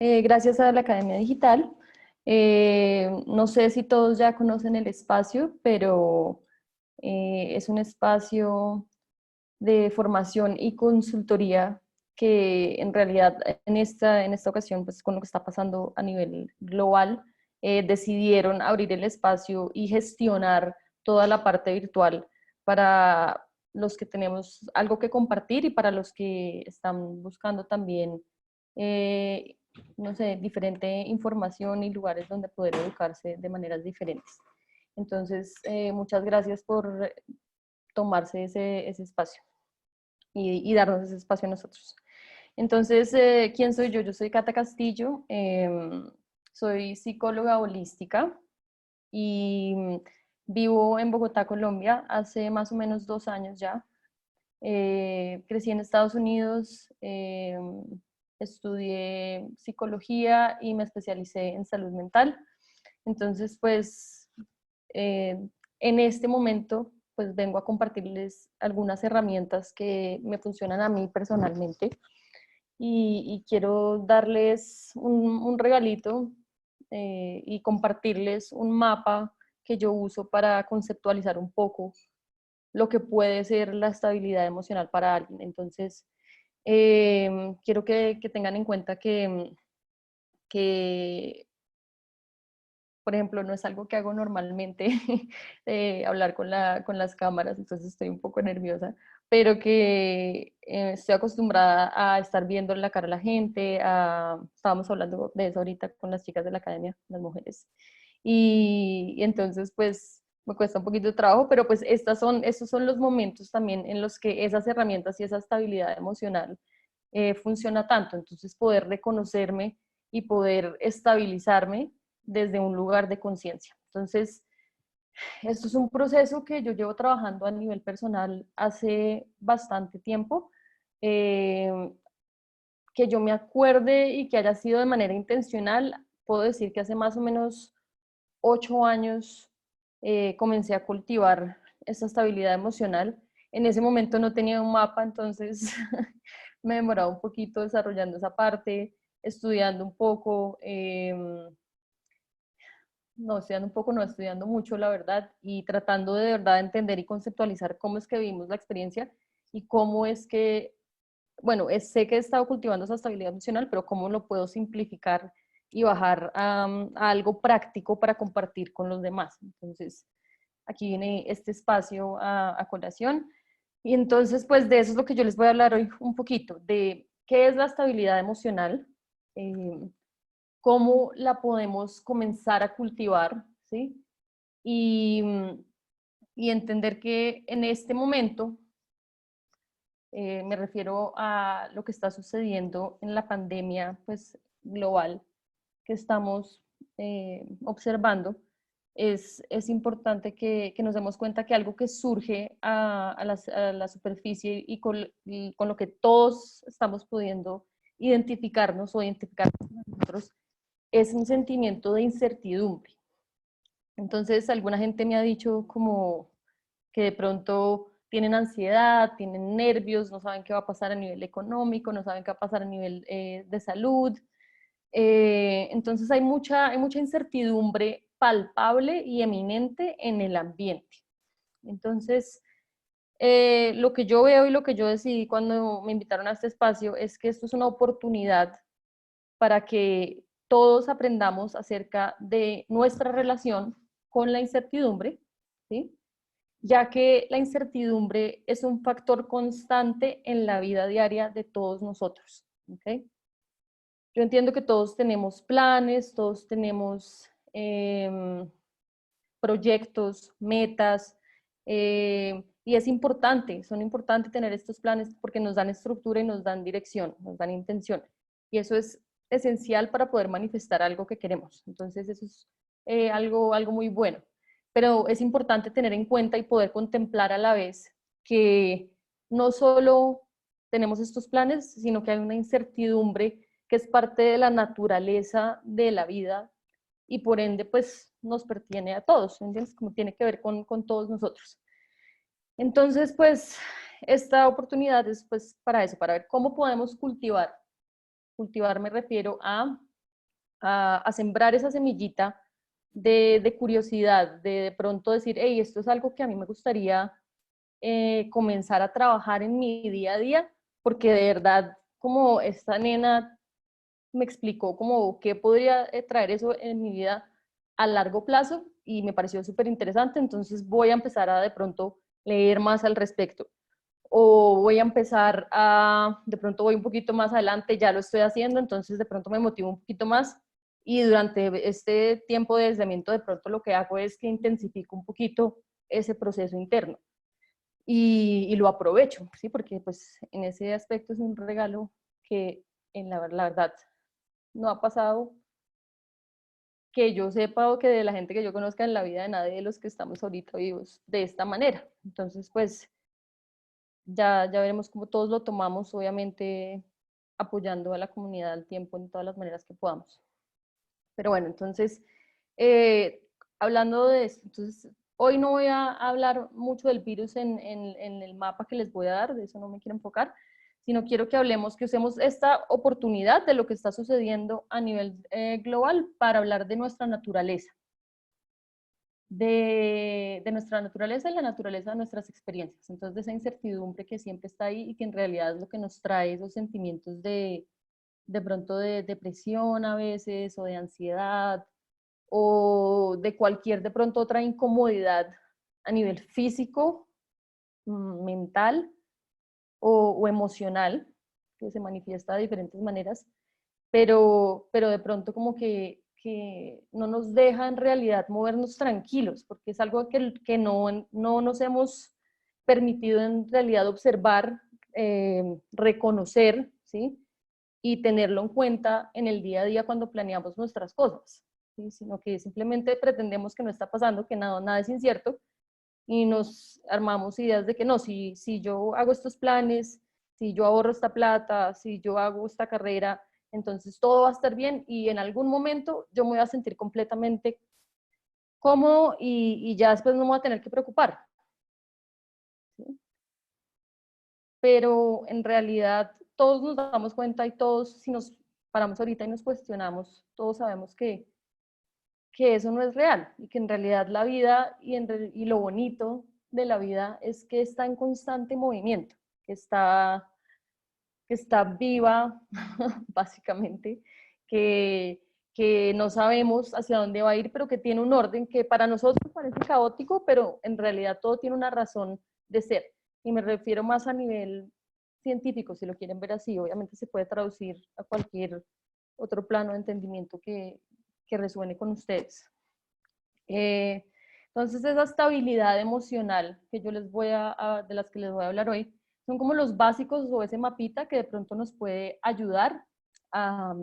Gracias a la Academia Digital. No sé si todos ya conocen el espacio, pero es un espacio de formación y consultoría que en realidad en esta ocasión, pues con lo que está pasando a nivel global, decidieron abrir el espacio y gestionar toda la parte virtual para los que tenemos algo que compartir y para los que están buscando también, eh, no sé, diferente información y lugares donde poder educarse de maneras diferentes. Entonces, muchas gracias por tomarse ese espacio y darnos ese espacio a nosotros. Entonces, ¿quién soy yo? Yo soy Cata Castillo, soy psicóloga holística y vivo en Bogotá, Colombia, hace más o menos 2 años ya. Crecí en Estados Unidos, estudié psicología y me especialicé en salud mental. Entonces, pues, eh, en este momento, pues vengo a compartirles algunas herramientas que me funcionan a mí personalmente y quiero darles un regalito y compartirles un mapa que yo uso para conceptualizar un poco lo que puede ser la estabilidad emocional para alguien. Entonces, quiero que tengan en cuenta que, por ejemplo, no es algo que hago normalmente, hablar con las cámaras, entonces estoy un poco nerviosa, pero que estoy acostumbrada a estar viendo la cara a la gente, estábamos hablando de eso ahorita con las chicas de la academia, las mujeres, y entonces pues me cuesta un poquito de trabajo, pero pues estos son los momentos también en los que esas herramientas y esa estabilidad emocional funciona tanto, entonces poder reconocerme y poder estabilizarme desde un lugar de conciencia. Entonces, esto es un proceso que yo llevo trabajando a nivel personal hace bastante tiempo. Eh, que yo me acuerde y que haya sido de manera intencional, puedo decir que hace más o menos 8 años comencé a cultivar esa estabilidad emocional. En ese momento no tenía un mapa, entonces me demoraba un poquito desarrollando esa parte, estudiando un poco, no, estudiando un poco, no, estudiando mucho, la verdad, y tratando de verdad entender y conceptualizar cómo es que vivimos la experiencia y cómo es que, bueno, sé que he estado cultivando esa estabilidad emocional, pero cómo lo puedo simplificar y bajar a algo práctico para compartir con los demás. Entonces, aquí viene este espacio a colación. Y entonces, pues de eso es lo que yo les voy a hablar hoy un poquito, de qué es la estabilidad emocional, eh, cómo la podemos comenzar a cultivar, ¿sí? Y, y entender que en este momento, me refiero a lo que está sucediendo en la pandemia pues, global que estamos observando, es importante que nos demos cuenta que algo que surge a la superficie y con lo que todos estamos pudiendo identificarnos o identificarnos nosotros es un sentimiento de incertidumbre. Entonces, alguna gente me ha dicho como que de pronto tienen ansiedad, tienen nervios, no saben qué va a pasar a nivel económico, no saben qué va a pasar a nivel de salud. Entonces hay mucha incertidumbre palpable y eminente en el ambiente. Entonces, lo que yo veo y lo que yo decidí cuando me invitaron a este espacio es que esto es una oportunidad para que todos aprendamos acerca de nuestra relación con la incertidumbre, ¿sí? Ya que la incertidumbre es un factor constante en la vida diaria de todos nosotros. ¿Okay? Yo entiendo que todos tenemos planes, todos tenemos proyectos, metas, y es importante, son importantes tener estos planes porque nos dan estructura y nos dan dirección, nos dan intención. Y eso es esencial para poder manifestar algo que queremos. Entonces eso es algo muy bueno. Pero es importante tener en cuenta y poder contemplar a la vez que no solo tenemos estos planes, sino que hay una incertidumbre que es parte de la naturaleza de la vida y por ende pues nos pertiene a todos, ¿entiendes? Como tiene que ver con todos nosotros. Entonces pues esta oportunidad es pues para eso, para ver cómo podemos cultivar. Cultivar me refiero a a sembrar esa semillita de curiosidad, de pronto decir, hey, esto es algo que a mí me gustaría comenzar a trabajar en mi día a día, porque de verdad, como esta nena me explicó como qué podría traer eso en mi vida a largo plazo y me pareció súper interesante, entonces voy a empezar a de pronto leer más al respecto. O voy a empezar a, de pronto voy un poquito más adelante, ya lo estoy haciendo, entonces de pronto me motivo un poquito más y durante este tiempo de aislamiento de pronto lo que hago es que intensifico un poquito ese proceso interno y lo aprovecho, ¿sí? Porque pues en ese aspecto es un regalo que en la verdad no ha pasado que yo sepa o que de la gente que yo conozca en la vida de nadie de los que estamos ahorita vivos de esta manera. Entonces, pues ya veremos cómo todos lo tomamos, obviamente apoyando a la comunidad al tiempo en todas las maneras que podamos. Pero bueno, entonces, eh, hablando de esto, entonces, hoy no voy a hablar mucho del virus en el mapa que les voy a dar, de eso no me quiero enfocar, sino quiero que hablemos, que usemos esta oportunidad de lo que está sucediendo a nivel global para hablar de nuestra naturaleza, de nuestra naturaleza y la naturaleza de nuestras experiencias. Entonces, de esa incertidumbre que siempre está ahí y que en realidad es lo que nos trae esos sentimientos de pronto de depresión a veces o de ansiedad o de cualquier de pronto otra incomodidad a nivel físico, mental o emocional, que se manifiesta de diferentes maneras, pero de pronto como que no nos deja en realidad movernos tranquilos, porque es algo que no nos hemos permitido en realidad observar, reconocer, ¿sí? Y tenerlo en cuenta en el día a día cuando planeamos nuestras cosas, ¿sí? Sino que simplemente pretendemos que no está pasando, que nada es incierto, y nos armamos ideas de que no, si yo hago estos planes, si yo ahorro esta plata, si yo hago esta carrera, entonces todo va a estar bien y en algún momento yo me voy a sentir completamente cómodo y ya después no me voy a tener que preocupar. ¿Sí? Pero en realidad todos nos damos cuenta y todos, si nos paramos ahorita y nos cuestionamos, todos sabemos que eso no es real y que en realidad la vida y lo bonito de la vida es que está en constante movimiento, que está viva, básicamente, que, que no sabemos hacia dónde va a ir, pero que tiene un orden que para nosotros parece caótico, pero en realidad todo tiene una razón de ser. Y me refiero más a nivel científico, si lo quieren ver así, obviamente se puede traducir a cualquier otro plano de entendimiento que resuene con ustedes. Eh, entonces, esa estabilidad emocional que yo de las que les voy a hablar hoy, son como los básicos o ese mapita que de pronto nos puede ayudar a,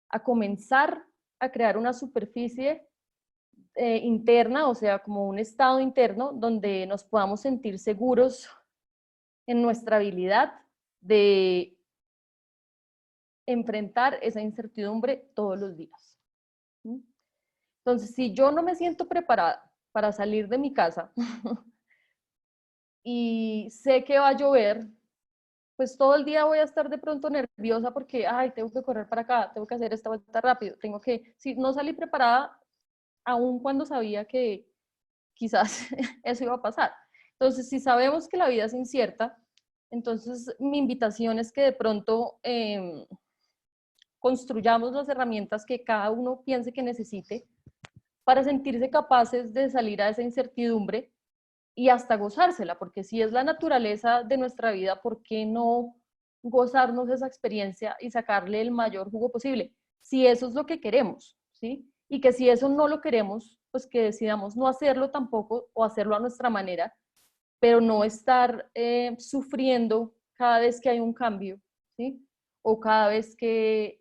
a comenzar a crear una superficie interna, o sea, como un estado interno donde nos podamos sentir seguros en nuestra habilidad de enfrentar esa incertidumbre todos los días. Entonces, si yo no me siento preparada para salir de mi casa y sé que va a llover, pues todo el día voy a estar de pronto nerviosa porque, ay, tengo que correr para acá, tengo que hacer esta vuelta rápido, si no salí preparada, aun cuando sabía que quizás eso iba a pasar. Entonces, si sabemos que la vida es incierta, entonces mi invitación es que de pronto construyamos las herramientas que cada uno piense que necesite para sentirse capaces de salir a esa incertidumbre y hasta gozársela, porque si es la naturaleza de nuestra vida, ¿por qué no gozarnos esa experiencia y sacarle el mayor jugo posible? Si eso es lo que queremos, ¿sí? Y que si eso no lo queremos, pues que decidamos no hacerlo tampoco o hacerlo a nuestra manera, pero no estar sufriendo cada vez que hay un cambio, ¿sí? O cada vez que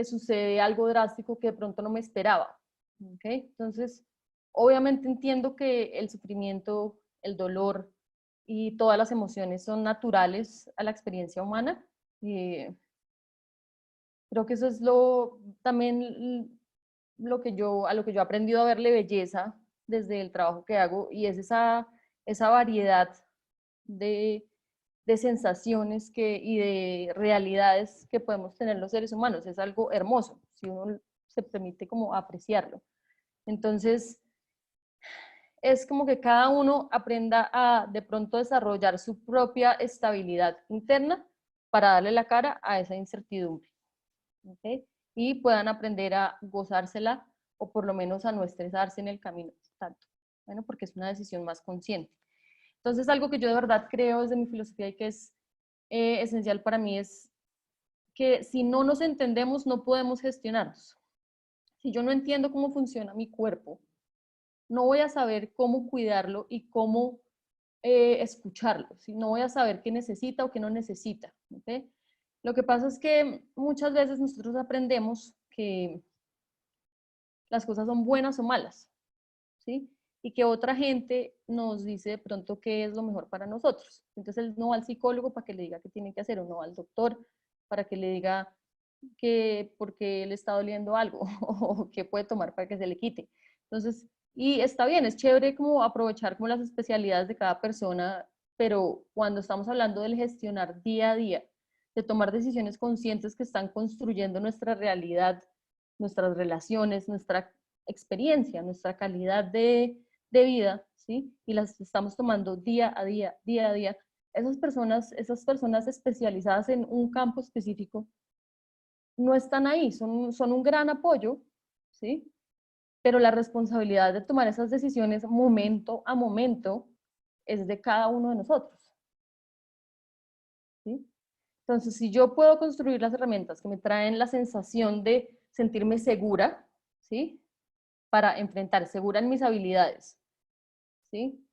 sucede algo drástico que de pronto no me esperaba, ¿ok? Entonces, obviamente entiendo que el sufrimiento, el dolor y todas las emociones son naturales a la experiencia humana. Creo que eso es también a lo que yo he aprendido a verle belleza desde el trabajo que hago y es esa variedad de, de sensaciones y de realidades que podemos tener los seres humanos. Es algo hermoso, si uno se permite como apreciarlo. Entonces, es como que cada uno aprenda a de pronto desarrollar su propia estabilidad interna para darle la cara a esa incertidumbre. ¿Okay? Y puedan aprender a gozársela o por lo menos a no estresarse en el camino tanto. Bueno, porque es una decisión más consciente. Entonces, algo que yo de verdad creo desde mi filosofía y que es esencial para mí es que si no nos entendemos, no podemos gestionarnos. Si yo no entiendo cómo funciona mi cuerpo, no voy a saber cómo cuidarlo y cómo escucharlo. ¿Sí? No voy a saber qué necesita o qué no necesita. ¿Okay? Lo que pasa es que muchas veces nosotros aprendemos que las cosas son buenas o malas, ¿sí? Y que otra gente nos dice de pronto qué es lo mejor para nosotros. Entonces él no va al psicólogo para que le diga qué tiene que hacer, o no va al doctor para que le diga que porque le está doliendo algo o qué puede tomar para que se le quite. Entonces, y está bien, es chévere como aprovechar como las especialidades de cada persona, pero cuando estamos hablando del gestionar día a día, de tomar decisiones conscientes que están construyendo nuestra realidad, nuestras relaciones, nuestra experiencia, nuestra calidad de vida, ¿sí? Y las estamos tomando día a día, día a día. Esas personas especializadas en un campo específico no están ahí, son un gran apoyo, ¿sí? Pero la responsabilidad de tomar esas decisiones momento a momento es de cada uno de nosotros, ¿sí? Entonces, si yo puedo construir las herramientas que me traen la sensación de sentirme segura, ¿sí? Para enfrentar, segura en mis habilidades, ¿sí?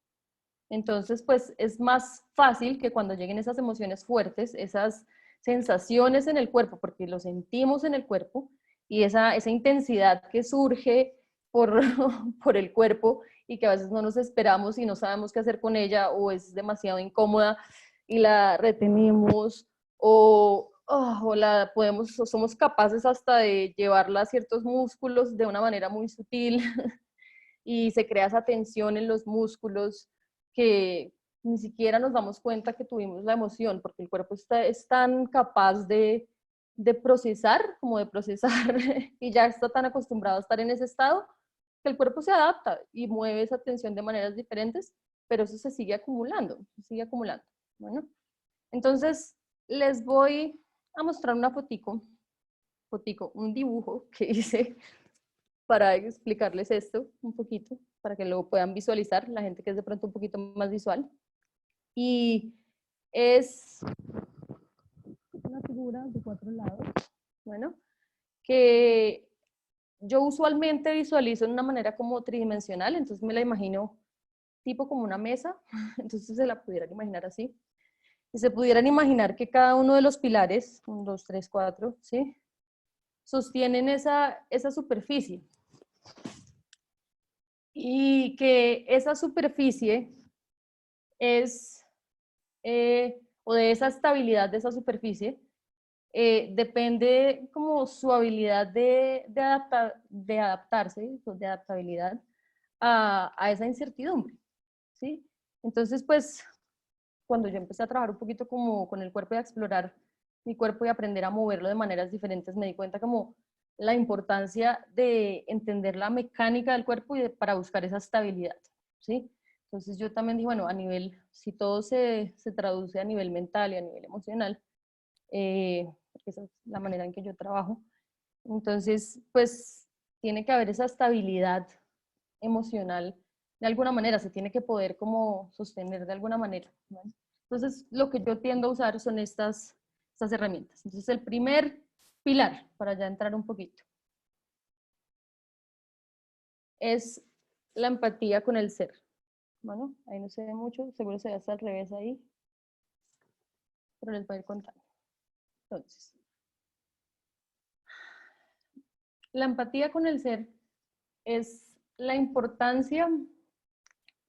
Entonces, pues es más fácil que cuando lleguen esas emociones fuertes, esas sensaciones en el cuerpo, porque lo sentimos en el cuerpo, y esa intensidad que surge por, por el cuerpo y que a veces no nos esperamos y no sabemos qué hacer con ella o es demasiado incómoda y la retenemos o la podemos, o somos capaces hasta de llevarla a ciertos músculos de una manera muy sutil y se crea esa tensión en los músculos que ni siquiera nos damos cuenta que tuvimos la emoción, porque el cuerpo es tan capaz de procesar, como de procesar, y ya está tan acostumbrado a estar en ese estado, que el cuerpo se adapta y mueve esa tensión de maneras diferentes, pero eso se sigue acumulando, se sigue acumulando. Bueno, entonces les voy a mostrar una fotico, un dibujo que hice para explicarles esto un poquito, para que lo puedan visualizar, la gente que es de pronto un poquito más visual. Y es una figura de 4 lados, bueno, que yo usualmente visualizo de una manera como tridimensional, entonces me la imagino tipo como una mesa, entonces se la pudieran imaginar así. Y se pudieran imaginar que cada uno de los pilares, 1, 2, 3, 4, ¿sí? Sostienen esa superficie. Y que esa superficie es, o de esa estabilidad de esa superficie, depende como su habilidad de adaptarse, de adaptabilidad a esa incertidumbre, ¿sí? Entonces, pues, cuando yo empecé a trabajar un poquito como con el cuerpo y a explorar mi cuerpo y aprender a moverlo de maneras diferentes, me di cuenta como la importancia de entender la mecánica del cuerpo para buscar esa estabilidad, ¿sí? Entonces yo también dije, bueno, a nivel, si todo se traduce a nivel mental y a nivel emocional, porque esa es la manera en que yo trabajo, entonces pues tiene que haber esa estabilidad emocional de alguna manera, se tiene que poder como sostener de alguna manera, ¿no? Entonces lo que yo tiendo a usar son estas herramientas. Entonces el primer pilar, para ya entrar un poquito, es la empatía con el ser. Bueno, ahí no se ve mucho, seguro se ve hasta al revés ahí, pero les voy a ir contando. Entonces, la empatía con el ser es la importancia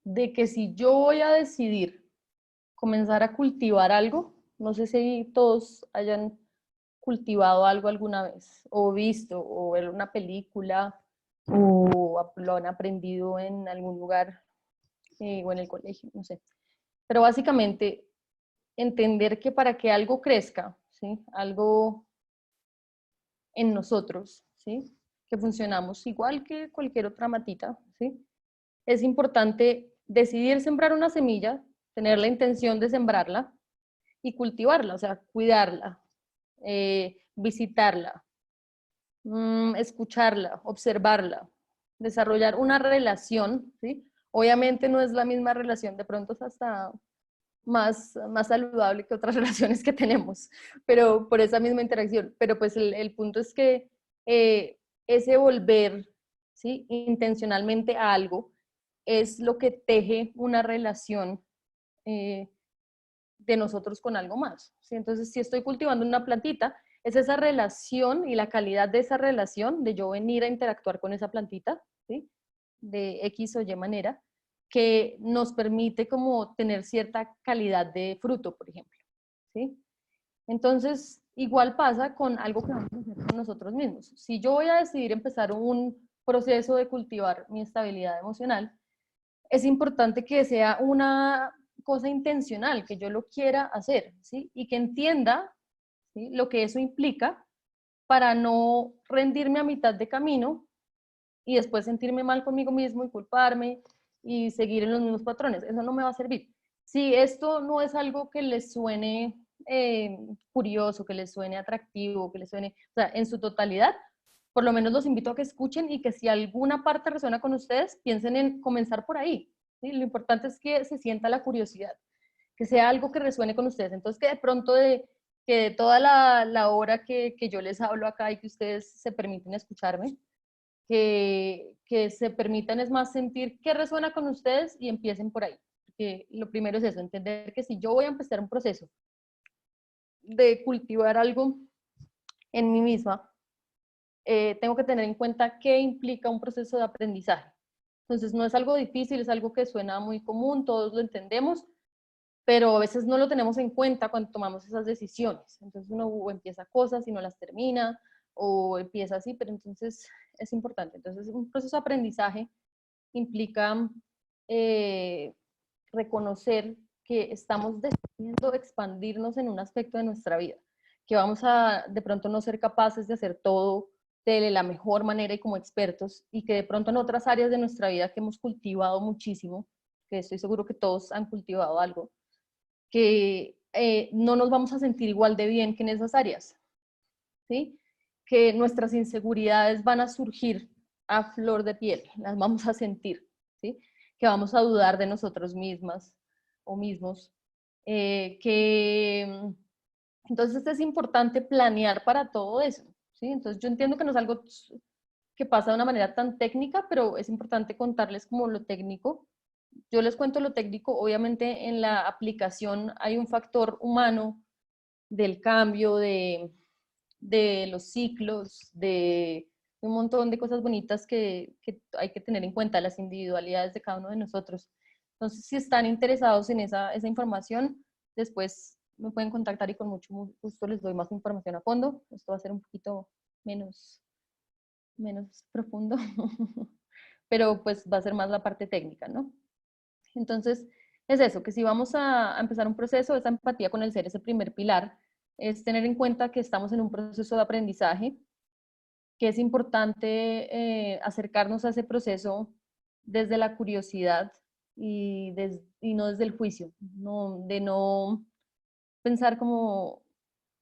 de que si yo voy a decidir comenzar a cultivar algo, no sé si todos hayan cultivado algo alguna vez, o visto, o ver una película, o lo han aprendido en algún lugar, o en el colegio, no sé. Pero básicamente, entender que para que algo crezca, ¿sí? Algo en nosotros, ¿sí? Que funcionamos igual que cualquier otra matita, ¿sí? Es importante decidir sembrar una semilla, tener la intención de sembrarla y cultivarla, o sea, cuidarla, visitarla, escucharla, observarla, desarrollar una relación, ¿sí? Obviamente no es la misma relación, de pronto es hasta más saludable que otras relaciones que tenemos, pero por esa misma interacción. Pero pues el punto es que ese volver, ¿sí? Intencionalmente a algo es lo que teje una relación eh, de nosotros con algo más, ¿sí? Entonces, si estoy cultivando una plantita, es esa relación y la calidad de esa relación, de yo venir a interactuar con esa plantita, ¿sí? De X o Y manera, que nos permite como tener cierta calidad de fruto, por ejemplo, ¿sí? Entonces, igual pasa con algo que vamos a hacer con nosotros mismos. Si yo voy a decidir empezar un proceso de cultivar mi estabilidad emocional, es importante que sea una cosa intencional, que yo lo quiera hacer, ¿sí? Y que entienda, ¿sí? Lo que eso implica para no rendirme a mitad de camino y después sentirme mal conmigo mismo y culparme y seguir en los mismos patrones. Eso no me va a servir. Si esto no es algo que les suene curioso, que les suene atractivo, que les suene, o sea, en su totalidad, por lo menos los invito a que escuchen y que si alguna parte resuena con ustedes, piensen en comenzar por ahí. ¿Sí? Lo importante es que se sienta la curiosidad, que sea algo que resuene con ustedes. Entonces, que de pronto que de toda la hora que yo les hablo acá y que ustedes se permiten escucharme, que se permitan es más sentir qué resuena con ustedes y empiecen por ahí. Porque lo primero es eso, entender que si yo voy a empezar un proceso de cultivar algo en mí misma, tengo que tener en cuenta qué implica un proceso de aprendizaje. Entonces no es algo difícil, es algo que suena muy común, todos lo entendemos, pero a veces no lo tenemos en cuenta cuando tomamos esas decisiones. Entonces uno empieza cosas y no las termina, o empieza así, pero entonces es importante. Entonces un proceso de aprendizaje implica eh, reconocer que estamos decidiendo expandirnos en un aspecto de nuestra vida, que vamos a de pronto no ser capaces de hacer todo de la mejor manera y como expertos, y que de pronto en otras áreas de nuestra vida que hemos cultivado muchísimo, que estoy seguro que todos han cultivado algo, que no nos vamos a sentir igual de bien que en esas áreas, ¿sí? Que nuestras inseguridades van a surgir a flor de piel, las vamos a sentir, ¿sí? Que vamos a dudar de nosotros mismas o mismos, que entonces es importante planear para todo eso, ¿sí? Entonces yo entiendo que no es algo que pasa de una manera tan técnica, pero es importante contarles como lo técnico. Yo les cuento lo técnico, obviamente en la aplicación hay un factor humano del cambio, de los ciclos, de un montón de cosas bonitas que hay que tener en cuenta, las individualidades de cada uno de nosotros. Entonces, si están interesados en esa información, después me pueden contactar y con mucho gusto les doy más información a fondo. Esto va a ser un poquito menos profundo, pero pues va a ser más la parte técnica, ¿no? Entonces, es eso, que si vamos a empezar un proceso, esa empatía con el ser, ese primer pilar, es tener en cuenta que estamos en un proceso de aprendizaje, que es importante acercarnos a ese proceso desde la curiosidad y no desde el juicio, no, de no pensar como,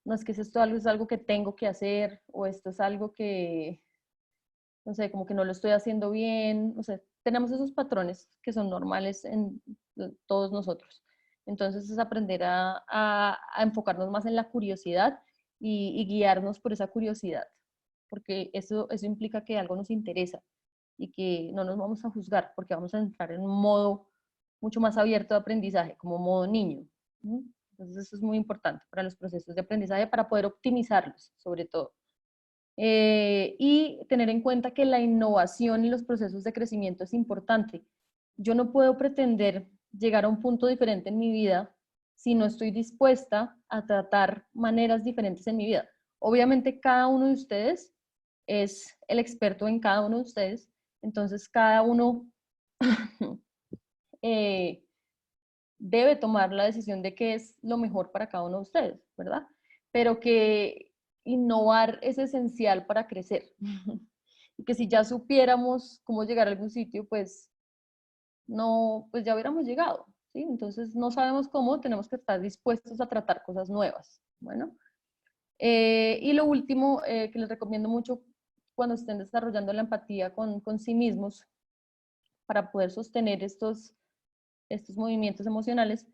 no es que esto es algo que tengo que hacer o esto es algo que, no sé, como que no lo estoy haciendo bien, o sea, tenemos esos patrones que son normales en todos nosotros. Entonces es aprender a enfocarnos más en la curiosidad y guiarnos por esa curiosidad, porque eso implica que algo nos interesa y que no nos vamos a juzgar, porque vamos a entrar en un modo mucho más abierto de aprendizaje, como modo niño. Entonces eso es muy importante para los procesos de aprendizaje, para poder optimizarlos, sobre todo. Y tener en cuenta que la innovación y los procesos de crecimiento es importante. Yo no puedo pretender llegar a un punto diferente en mi vida si no estoy dispuesta a tratar maneras diferentes en mi vida. Obviamente cada uno de ustedes es el experto en cada uno de ustedes, entonces cada uno debe tomar la decisión de qué es lo mejor para cada uno de ustedes, ¿verdad? Pero que innovar es esencial para crecer. Y que si ya supiéramos cómo llegar a algún sitio, pues no, pues ya hubiéramos llegado, ¿sí? Entonces no sabemos cómo, tenemos que estar dispuestos a tratar cosas nuevas. Bueno, y lo último que les recomiendo mucho cuando estén desarrollando la empatía con sí mismos para poder sostener estos movimientos emocionales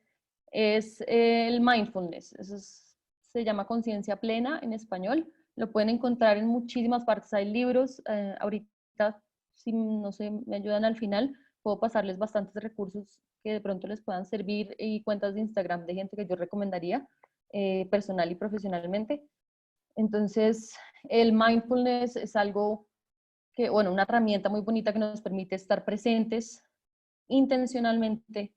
es el mindfulness. Eso se llama conciencia plena en español. Lo pueden encontrar en muchísimas partes. Hay libros. Ahorita, si no sé, me ayudan al final, puedo pasarles bastantes recursos que de pronto les puedan servir y cuentas de Instagram de gente que yo recomendaría personal y profesionalmente. Entonces, el mindfulness es algo que, bueno, una herramienta muy bonita que nos permite estar presentes intencionalmente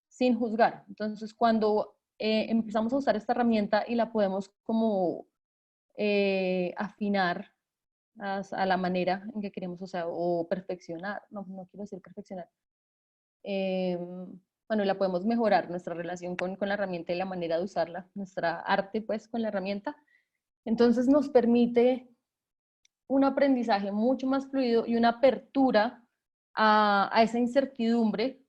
sin juzgar. Entonces, cuando empezamos a usar esta herramienta y la podemos como afinar a la manera en que queremos, o sea, o perfeccionar, no quiero decir perfeccionar, bueno, la podemos mejorar, nuestra relación con la herramienta y la manera de usarla, nuestra arte pues con la herramienta, entonces nos permite un aprendizaje mucho más fluido y una apertura a esa incertidumbre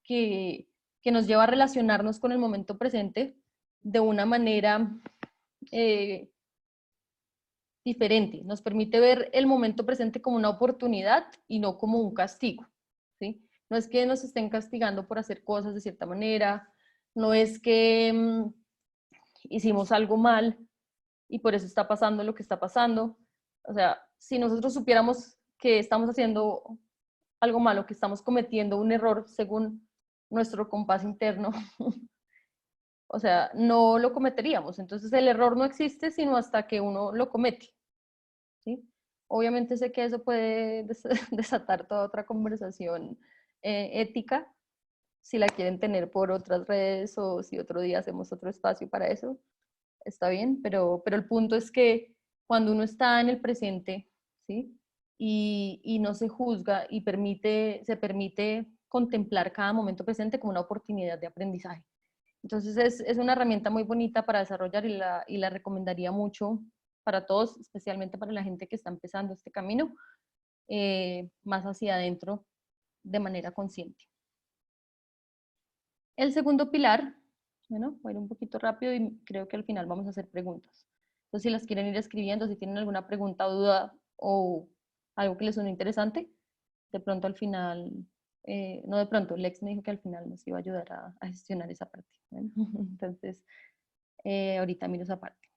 que nos lleva a relacionarnos con el momento presente de una manera diferente. Nos permite ver el momento presente como una oportunidad y no como un castigo, ¿sí? No es que nos estén castigando por hacer cosas de cierta manera, no es que hicimos algo mal y por eso está pasando lo que está pasando. O sea, si nosotros supiéramos que estamos haciendo algo malo, que estamos cometiendo un error según nuestro compás interno, o sea, no lo cometeríamos. Entonces el error no existe sino hasta que uno lo comete, ¿sí? Obviamente sé que eso puede desatar toda otra conversación ética, si la quieren tener por otras redes o si otro día hacemos otro espacio para eso, está bien, pero el punto es que cuando uno está en el presente, ¿sí? Y no se juzga y se permite contemplar cada momento presente como una oportunidad de aprendizaje. Entonces es una herramienta muy bonita para desarrollar y la recomendaría mucho para todos, especialmente para la gente que está empezando este camino, más hacia adentro de manera consciente. El segundo pilar, bueno, voy a ir un poquito rápido y creo que al final vamos a hacer preguntas. Entonces, si las quieren ir escribiendo, si tienen alguna pregunta o duda o algo que les suene interesante, de pronto al final, no de pronto, Lex me dijo que al final nos iba a ayudar a gestionar esa parte. ¿Bueno? Entonces, ahorita miro esa parte.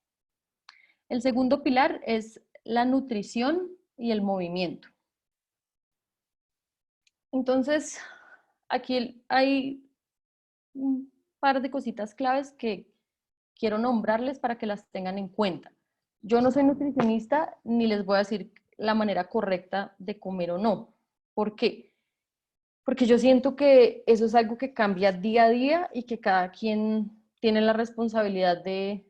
El segundo pilar es la nutrición y el movimiento. Entonces, aquí hay un par de cositas claves que quiero nombrarles para que las tengan en cuenta. Yo no soy nutricionista ni les voy a decir la manera correcta de comer o no. ¿Por qué? Porque yo siento que eso es algo que cambia día a día y que cada quien tiene la responsabilidad de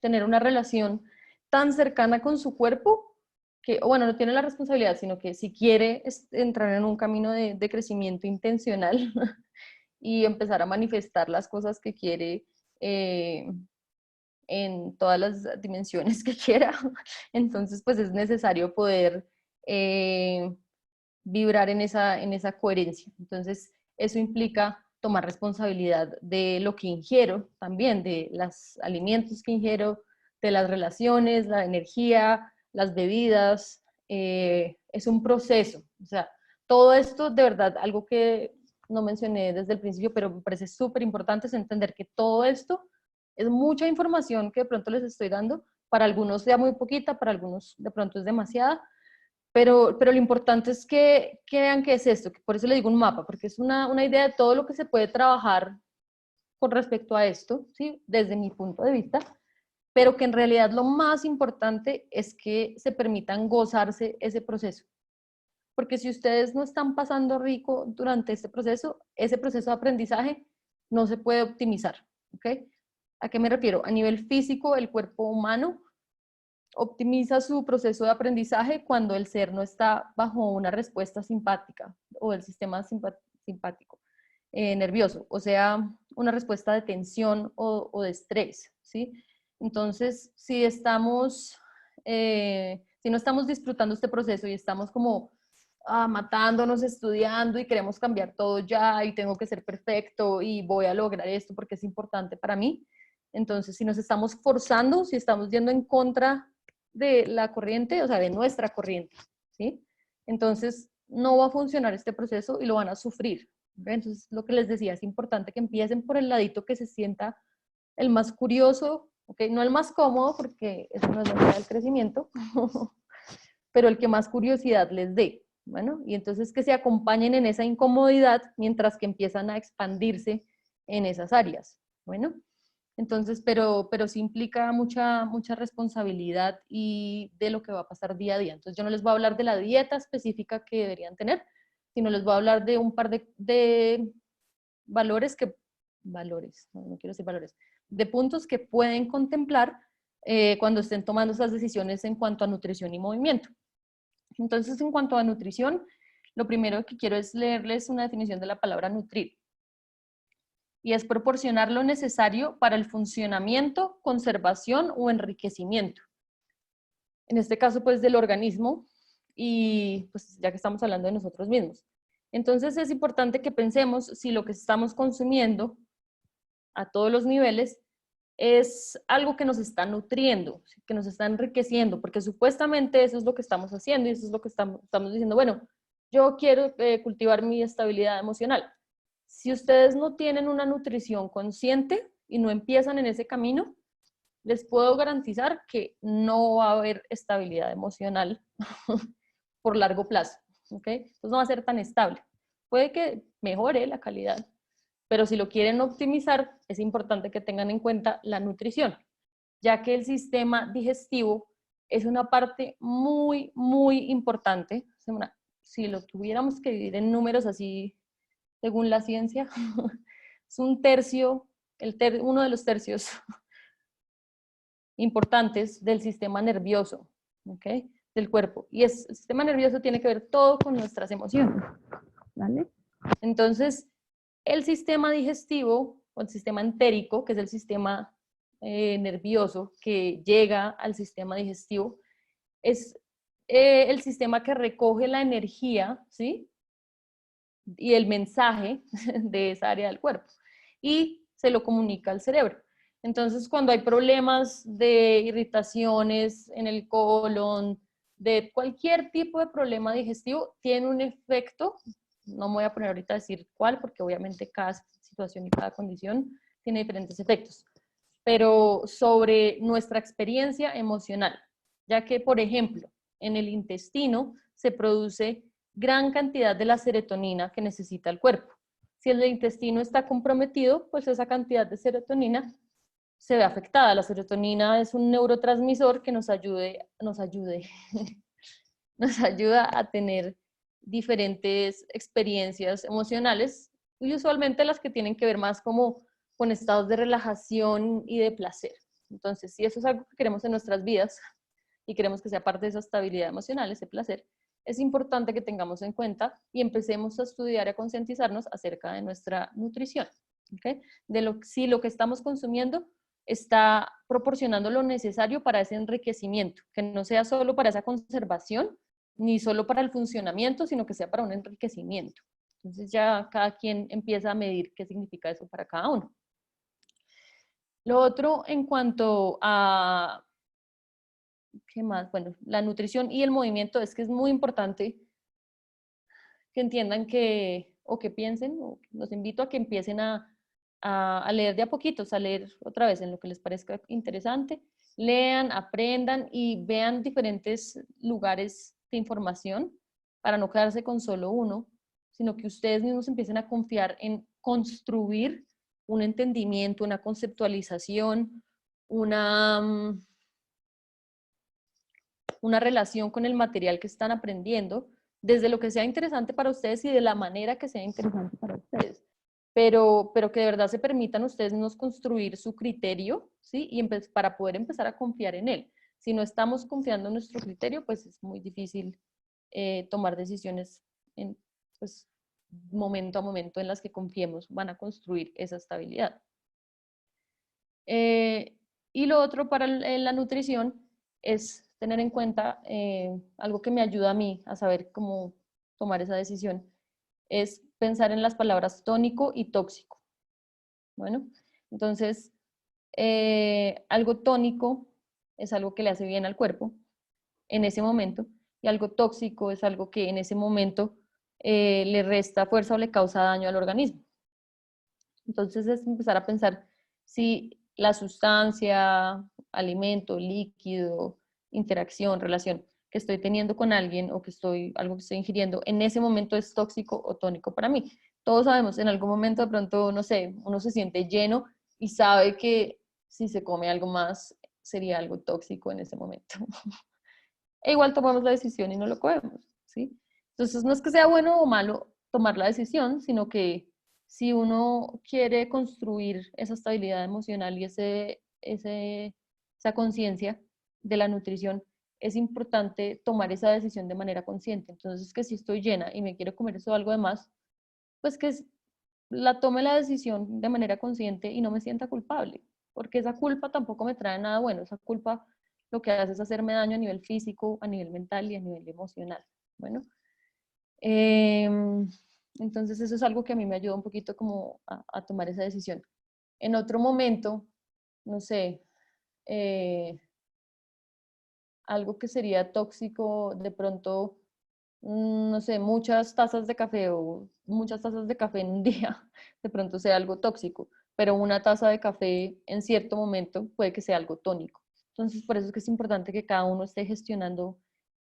tener una relación tan cercana con su cuerpo que, bueno, no tiene la responsabilidad, sino que si quiere entrar en un camino de crecimiento intencional y empezar a manifestar las cosas que quiere en todas las dimensiones que quiera, entonces pues es necesario poder vibrar en esa coherencia. Entonces eso implica tomar responsabilidad de lo que ingiero, también de los alimentos que ingiero, de las relaciones, la energía, las bebidas, es un proceso. O sea, todo esto de verdad, algo que no mencioné desde el principio, pero me parece súper importante es entender que todo esto es mucha información que de pronto les estoy dando, para algunos sea muy poquita, para algunos de pronto es demasiada, pero lo importante es que vean qué es esto, que por eso le digo un mapa, porque es una idea de todo lo que se puede trabajar con respecto a esto, ¿sí? Desde mi punto de vista, pero que en realidad lo más importante es que se permitan gozarse ese proceso. Porque si ustedes no están pasando rico durante ese proceso de aprendizaje no se puede optimizar, ¿ok? ¿A qué me refiero? A nivel físico, el cuerpo humano optimiza su proceso de aprendizaje cuando el ser no está bajo una respuesta simpática o el sistema simpático, nervioso. O sea, una respuesta de tensión o de estrés, ¿sí? Entonces, si no estamos disfrutando este proceso y estamos como matándonos, estudiando y queremos cambiar todo ya y tengo que ser perfecto y voy a lograr esto porque es importante para mí, entonces si nos estamos forzando, si estamos yendo en contra de la corriente, o sea, de nuestra corriente, ¿sí? Entonces no va a funcionar este proceso y lo van a sufrir. ¿Ve? Entonces, lo que les decía, es importante que empiecen por el ladito que se sienta el más curioso, ¿okay? No el más cómodo, porque eso no es la idea del crecimiento, pero el que más curiosidad les dé. Bueno, y entonces que se acompañen en esa incomodidad mientras que empiezan a expandirse en esas áreas. Bueno, entonces, pero sí implica mucha responsabilidad y de lo que va a pasar día a día. Entonces, yo no les voy a hablar de la dieta específica que deberían tener, sino les voy a hablar de un par de valores no quiero decir valores, de puntos que pueden contemplar cuando estén tomando esas decisiones en cuanto a nutrición y movimiento. Entonces, en cuanto a nutrición, lo primero que quiero es leerles una definición de la palabra nutrir. Y es proporcionar lo necesario para el funcionamiento, conservación o enriquecimiento. En este caso, pues, del organismo y, pues, ya que estamos hablando de nosotros mismos. Entonces, es importante que pensemos si lo que estamos consumiendo a todos los niveles es algo que nos está nutriendo, que nos está enriqueciendo, porque supuestamente eso es lo que estamos haciendo y eso es lo que estamos diciendo, bueno, yo quiero cultivar mi estabilidad emocional. Si ustedes no tienen una nutrición consciente y no empiezan en ese camino, les puedo garantizar que no va a haber estabilidad emocional por largo plazo, ¿ok? Entonces no va a ser tan estable. Puede que mejore la calidad, pero si lo quieren optimizar, es importante que tengan en cuenta la nutrición, ya que el sistema digestivo es una parte muy importante. Si lo tuviéramos que dividir en números así, según la ciencia, es un tercio, uno de los tercios importantes del sistema nervioso, ¿ok? Del cuerpo. Y el sistema nervioso tiene que ver todo con nuestras emociones, ¿vale? Entonces, el sistema digestivo, o el sistema entérico, que es el sistema nervioso que llega al sistema digestivo, es el sistema que recoge la energía, ¿sí? Y el mensaje de esa área del cuerpo y se lo comunica al cerebro. Entonces, cuando hay problemas de irritaciones en el colon, de cualquier tipo de problema digestivo, tiene un efecto, no me voy a poner ahorita a decir cuál, porque obviamente cada situación y cada condición tiene diferentes efectos, pero sobre nuestra experiencia emocional, ya que, por ejemplo, en el intestino se produce gran cantidad de la serotonina que necesita el cuerpo. Si el intestino está comprometido, pues esa cantidad de serotonina se ve afectada. La serotonina es un neurotransmisor que nos ayuda a tener diferentes experiencias emocionales y usualmente las que tienen que ver más como con estados de relajación y de placer. Entonces, si eso es algo que queremos en nuestras vidas y queremos que sea parte de esa estabilidad emocional, ese placer, es importante que tengamos en cuenta y empecemos a estudiar y a concientizarnos acerca de nuestra nutrición. ¿Okay? Si lo que estamos consumiendo está proporcionando lo necesario para ese enriquecimiento, que no sea solo para esa conservación, ni solo para el funcionamiento, sino que sea para un enriquecimiento. Entonces ya cada quien empieza a medir qué significa eso para cada uno. Lo otro en cuanto a, ¿qué más? Bueno, la nutrición y el movimiento es que es muy importante que entiendan o que piensen, o los invito a que empiecen a leer de a poquitos, a leer otra vez en lo que les parezca interesante, lean, aprendan y vean diferentes lugares de información para no quedarse con solo uno, sino que ustedes mismos empiecen a confiar en construir un entendimiento, una conceptualización, una relación con el material que están aprendiendo, desde lo que sea interesante para ustedes y de la manera que sea interesante para ustedes. Pero que de verdad se permitan ustedes mismos construir su criterio, ¿sí? Y para poder empezar a confiar en él. Si no estamos confiando en nuestro criterio, pues es muy difícil tomar decisiones pues, momento a momento en las que confiemos van a construir esa estabilidad. Y lo otro para la nutrición es tener en cuenta algo que me ayuda a mí a saber cómo tomar esa decisión, es pensar en las palabras tónico y tóxico. Bueno, entonces, algo tónico es algo que le hace bien al cuerpo en ese momento, y algo tóxico es algo que en ese momento le resta fuerza o le causa daño al organismo. Entonces es empezar a pensar si la sustancia, alimento, líquido, interacción, relación que estoy teniendo con alguien o algo que estoy ingiriendo, en ese momento es tóxico o tónico para mí. Todos sabemos, en algún momento de pronto, no sé, uno se siente lleno y sabe que si se come algo más sería algo tóxico en ese momento. E igual tomamos la decisión y no lo comemos, ¿sí? Entonces no es que sea bueno o malo tomar la decisión, sino que si uno quiere construir esa estabilidad emocional y esa conciencia de la nutrición, es importante tomar esa decisión de manera consciente. Entonces, que si estoy llena y me quiero comer eso algo de más, pues que la tome la decisión de manera consciente y no me sienta culpable, porque esa culpa tampoco me trae nada bueno. Esa culpa lo que hace es hacerme daño a nivel físico, a nivel mental y a nivel emocional. Bueno, eh, entonces eso es algo que a mí me ayuda un poquito como a tomar esa decisión. En otro momento, no sé, algo que sería tóxico, de pronto, no sé, muchas tazas de café o muchas tazas de café en un día, de pronto sea algo tóxico, pero una taza de café en cierto momento puede que sea algo tónico. Entonces, por eso es que es importante que cada uno esté gestionando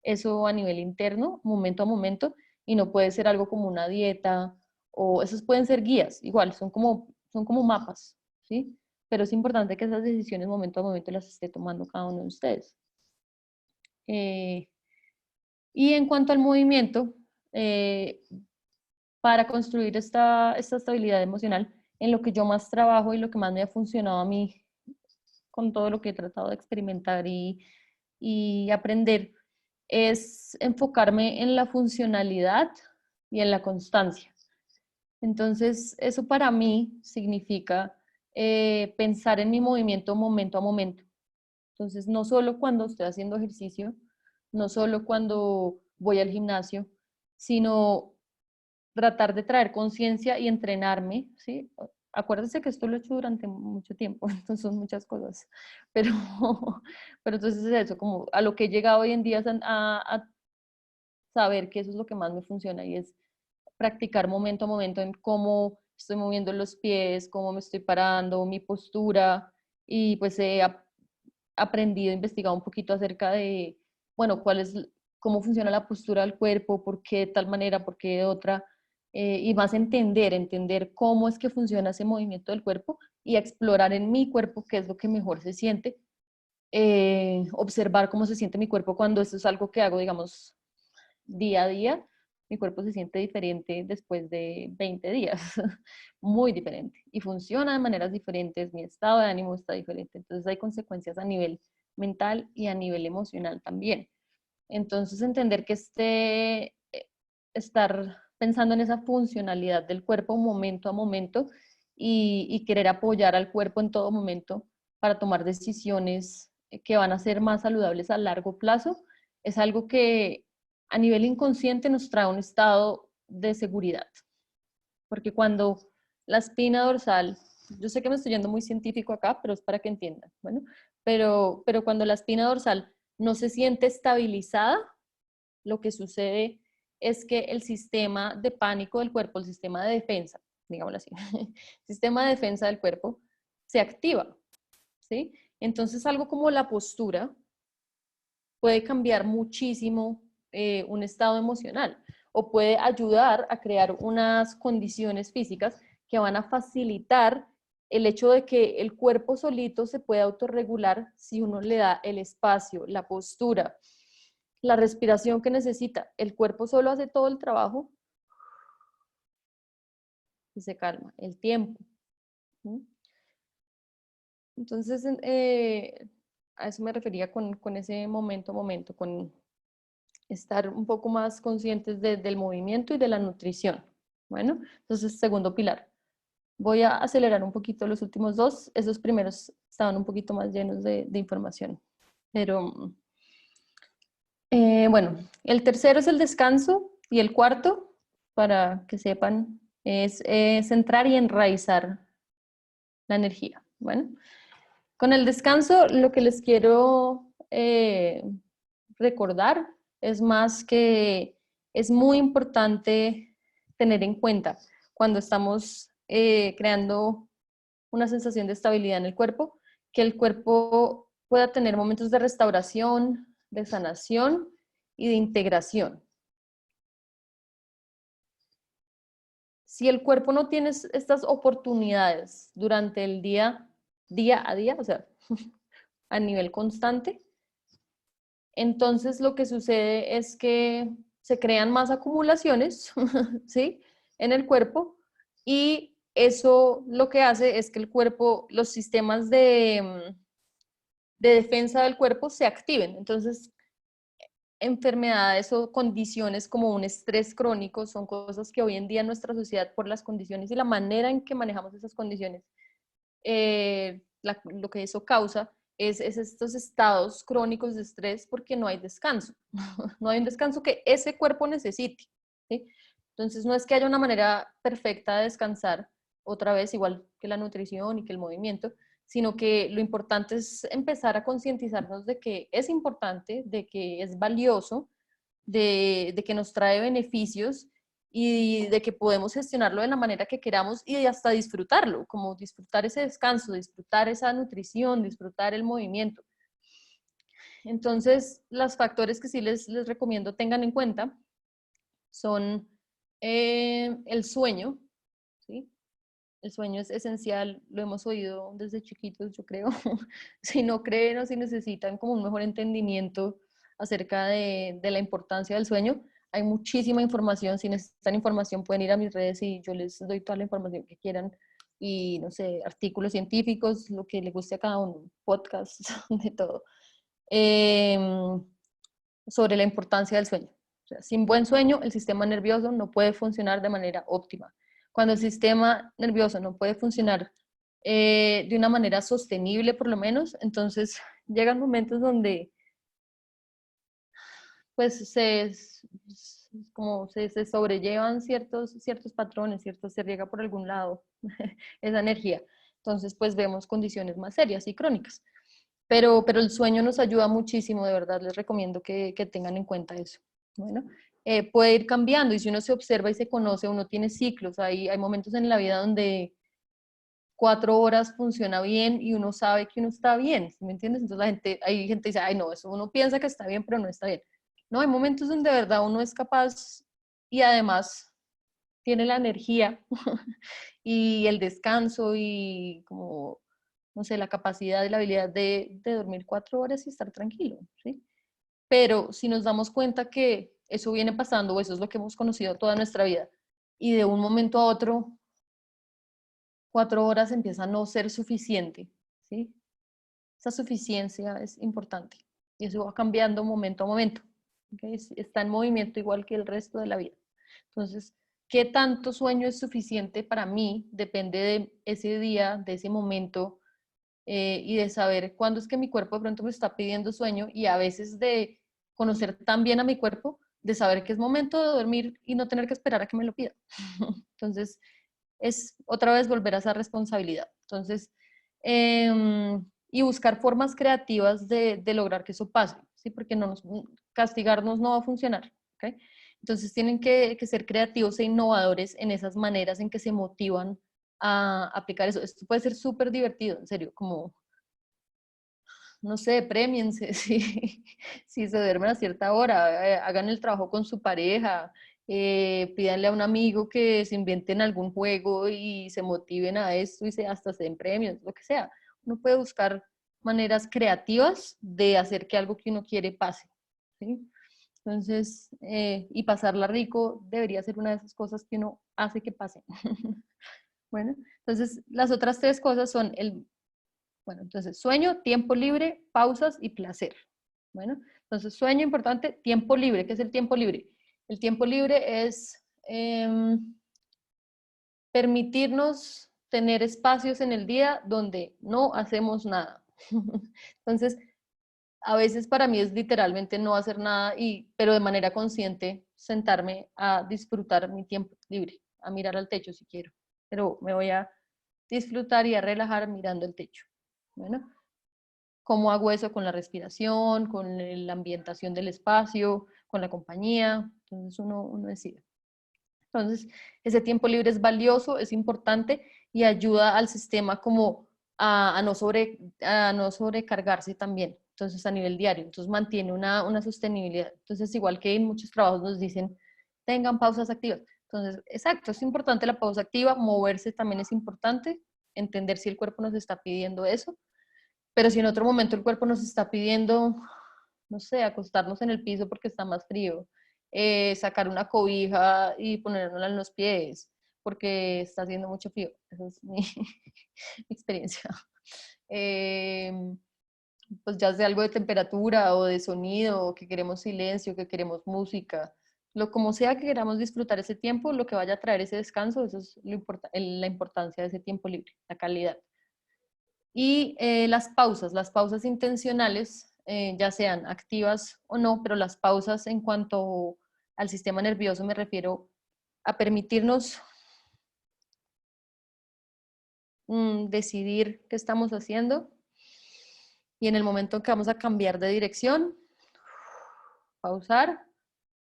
eso a nivel interno, momento a momento, y no puede ser algo como una dieta, o esos pueden ser guías, igual, son como mapas, ¿sí? Pero es importante que esas decisiones momento a momento las esté tomando cada uno de ustedes. Eh, y en cuanto al movimiento, eh, para construir esta estabilidad emocional, en lo que yo más trabajo y lo que más me ha funcionado a mí con todo lo que he tratado de experimentar y aprender, es enfocarme en la funcionalidad y en la constancia. Entonces, eso para mí significa pensar en mi movimiento momento a momento. Entonces, no solo cuando estoy haciendo ejercicio, no solo cuando voy al gimnasio, sino tratar de traer conciencia y entrenarme, ¿sí? Acuérdense que esto lo he hecho durante mucho tiempo, entonces son muchas cosas, pero, pero entonces es eso, como a lo que he llegado hoy en día es a saber que eso es lo que más me funciona y es practicar momento a momento en cómo estoy moviendo los pies, cómo me estoy parando, mi postura, y pues he aprendido, investigado un poquito acerca de, bueno, cómo funciona la postura del cuerpo, por qué de tal manera, por qué de otra, y más entender cómo es que funciona ese movimiento del cuerpo y explorar en mi cuerpo qué es lo que mejor se siente, observar cómo se siente mi cuerpo cuando esto es algo que hago, digamos, día a día. Mi cuerpo se siente diferente después de 20 días, muy diferente, y funciona de maneras diferentes, mi estado de ánimo está diferente, entonces hay consecuencias a nivel mental y a nivel emocional también. Entonces entender que estar pensando en esa funcionalidad del cuerpo momento a momento y querer apoyar al cuerpo en todo momento para tomar decisiones que van a ser más saludables a largo plazo, es algo que a nivel inconsciente nos trae un estado de seguridad. Porque cuando la espina dorsal, yo sé que me estoy yendo muy científico acá, pero es para que entiendan, bueno, pero cuando la espina dorsal no se siente estabilizada, lo que sucede es que el sistema de pánico del cuerpo, el sistema de defensa, digámoslo así, el sistema de defensa del cuerpo se activa, ¿sí? Entonces algo como la postura puede cambiar muchísimo un estado emocional o puede ayudar a crear unas condiciones físicas que van a facilitar el hecho de que el cuerpo solito se pueda autorregular si uno le da el espacio, la postura, la respiración que necesita. El cuerpo solo hace todo el trabajo y se calma, el tiempo. Entonces, a eso me refería con ese momento a momento, con estar un poco más conscientes del movimiento y de la nutrición. Bueno, entonces segundo pilar. Voy a acelerar un poquito los últimos dos. Esos primeros estaban un poquito más llenos de información. Pero, bueno, el tercero es el descanso y el cuarto, para que sepan, es centrar y enraizar la energía. Bueno, con el descanso lo que les quiero recordar es más que es muy importante tener en cuenta cuando estamos creando una sensación de estabilidad en el cuerpo, que el cuerpo pueda tener momentos de restauración, de sanación y de integración. Si el cuerpo no tiene estas oportunidades durante el día a día, o sea, a nivel constante, entonces lo que sucede es que se crean más acumulaciones, ¿sí? En el cuerpo, y eso lo que hace es que el cuerpo, los sistemas de defensa del cuerpo se activen. Entonces, enfermedades o condiciones como un estrés crónico son cosas que hoy en día en nuestra sociedad, por las condiciones y la manera en que manejamos esas condiciones, lo que eso causa es estos estados crónicos de estrés porque no hay descanso. No hay un descanso que ese cuerpo necesite, ¿sí? Entonces no es que haya una manera perfecta de descansar, otra vez igual que la nutrición y que el movimiento, sino que lo importante es empezar a concientizarnos de que es importante, de que es valioso, de que nos trae beneficios y de que podemos gestionarlo de la manera que queramos y hasta disfrutarlo, como disfrutar ese descanso, disfrutar esa nutrición, disfrutar el movimiento. Entonces, los factores que sí les recomiendo tengan en cuenta son el sueño, ¿sí? El sueño es esencial, lo hemos oído desde chiquitos, yo creo. Si no creen o si necesitan como un mejor entendimiento acerca de la importancia del sueño, hay muchísima información. Si necesitan información pueden ir a mis redes y yo les doy toda la información que quieran. Y no sé, artículos científicos, lo que le guste a cada uno, podcasts, de todo. Sobre la importancia del sueño. O sea, sin buen sueño, el sistema nervioso no puede funcionar de manera óptima. Cuando el sistema nervioso no puede funcionar de una manera sostenible, por lo menos, entonces llegan momentos donde pues como se sobrellevan ciertos patrones, se riega por algún lado esa energía. Entonces, pues vemos condiciones más serias y crónicas. Pero el sueño nos ayuda muchísimo, de verdad, les recomiendo que tengan en cuenta eso. Bueno, puede ir cambiando y si uno se observa y se conoce, uno tiene ciclos, hay momentos en la vida donde 4 horas funciona bien y uno sabe que uno está bien, ¿sí me entiendes? Entonces hay gente que dice, ay no, eso uno piensa que está bien, pero no está bien. No, hay momentos donde de verdad uno es capaz y además tiene la energía y el descanso y como, no sé, la capacidad y la habilidad de dormir 4 horas y estar tranquilo, ¿sí? Pero si nos damos cuenta que eso viene pasando o eso es lo que hemos conocido toda nuestra vida y de un momento a otro 4 horas empieza a no ser suficiente, ¿sí? Esa suficiencia es importante y eso va cambiando momento a momento, ¿okay? Está en movimiento igual que el resto de la vida. Entonces, ¿qué tanto sueño es suficiente para mí? Depende de ese día, de ese momento y de saber cuándo es que mi cuerpo de pronto me está pidiendo sueño y a veces de conocer tan bien a mi cuerpo, de saber que es momento de dormir y no tener que esperar a que me lo pida. Entonces, es otra vez volver a esa responsabilidad. Entonces, y buscar formas creativas de lograr que eso pase, ¿sí? Porque castigarnos no va a funcionar, ¿ok? Entonces tienen que ser creativos e innovadores en esas maneras en que se motivan a aplicar eso. Esto puede ser súper divertido, en serio, como, no sé, premiense si se duermen a cierta hora, hagan el trabajo con su pareja, pídanle a un amigo que se inventen algún juego y se motiven a esto y hasta se den premios, lo que sea. Uno puede buscar maneras creativas de hacer que algo que uno quiere pase, ¿sí? Entonces, y pasarla rico debería ser una de esas cosas que uno hace que pase. Bueno, entonces las otras tres cosas son bueno, entonces sueño, tiempo libre, pausas y placer. Bueno, entonces sueño importante, tiempo libre. ¿Qué es el tiempo libre? El tiempo libre es permitirnos tener espacios en el día donde no hacemos nada. Entonces, a veces para mí es literalmente no hacer nada, pero de manera consciente sentarme a disfrutar mi tiempo libre, a mirar al techo si quiero, pero me voy a disfrutar y a relajar mirando el techo. Bueno, ¿cómo hago eso? Con la respiración, con la ambientación del espacio, con la compañía. Entonces uno decide. Entonces, ese tiempo libre es valioso, es importante y ayuda al sistema como a no sobrecargarse también. Entonces, a nivel diario. Entonces, mantiene una sostenibilidad. Entonces, igual que en muchos trabajos nos dicen, tengan pausas activas. Entonces, exacto, es importante la pausa activa, moverse también es importante, entender si el cuerpo nos está pidiendo eso, pero si en otro momento el cuerpo nos está pidiendo, no sé, acostarnos en el piso porque está más frío, sacar una cobija y ponérnosla en los pies porque está haciendo mucho frío. Esa es mi, mi experiencia. Eh, pues ya sea algo de temperatura o de sonido, o que queremos silencio, que queremos música, lo como sea que queramos disfrutar ese tiempo, lo que vaya a traer ese descanso, eso es la importancia de ese tiempo libre, la calidad. Y las pausas intencionales, ya sean activas o no, pero las pausas en cuanto al sistema nervioso me refiero a permitirnos decidir qué estamos haciendo y en el momento que vamos a cambiar de dirección, pausar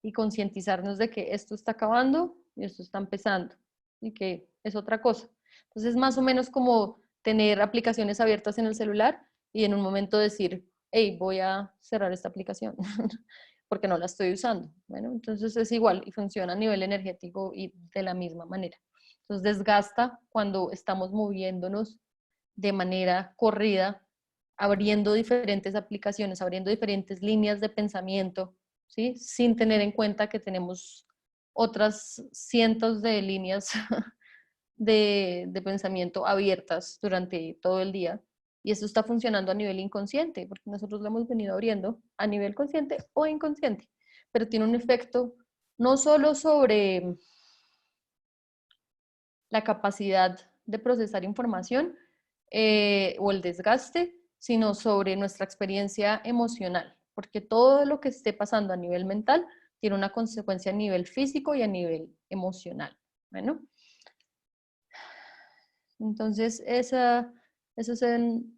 y concientizarnos de que esto está acabando y esto está empezando y que es otra cosa. Entonces, más o menos como tener aplicaciones abiertas en el celular y en un momento decir, hey, voy a cerrar esta aplicación porque no la estoy usando. Bueno, entonces es igual y funciona a nivel energético y de la misma manera. Entonces, desgasta cuando estamos moviéndonos de manera corrida, abriendo diferentes aplicaciones, abriendo diferentes líneas de pensamiento, ¿sí? Sin tener en cuenta que tenemos otras cientos de líneas de pensamiento abiertas durante todo el día. Y eso está funcionando a nivel inconsciente, porque nosotros lo hemos venido abriendo a nivel consciente o inconsciente, pero tiene un efecto no solo sobre la capacidad de procesar información o el desgaste, sino sobre nuestra experiencia emocional, porque todo lo que esté pasando a nivel mental tiene una consecuencia a nivel físico y a nivel emocional. Bueno, entonces eso es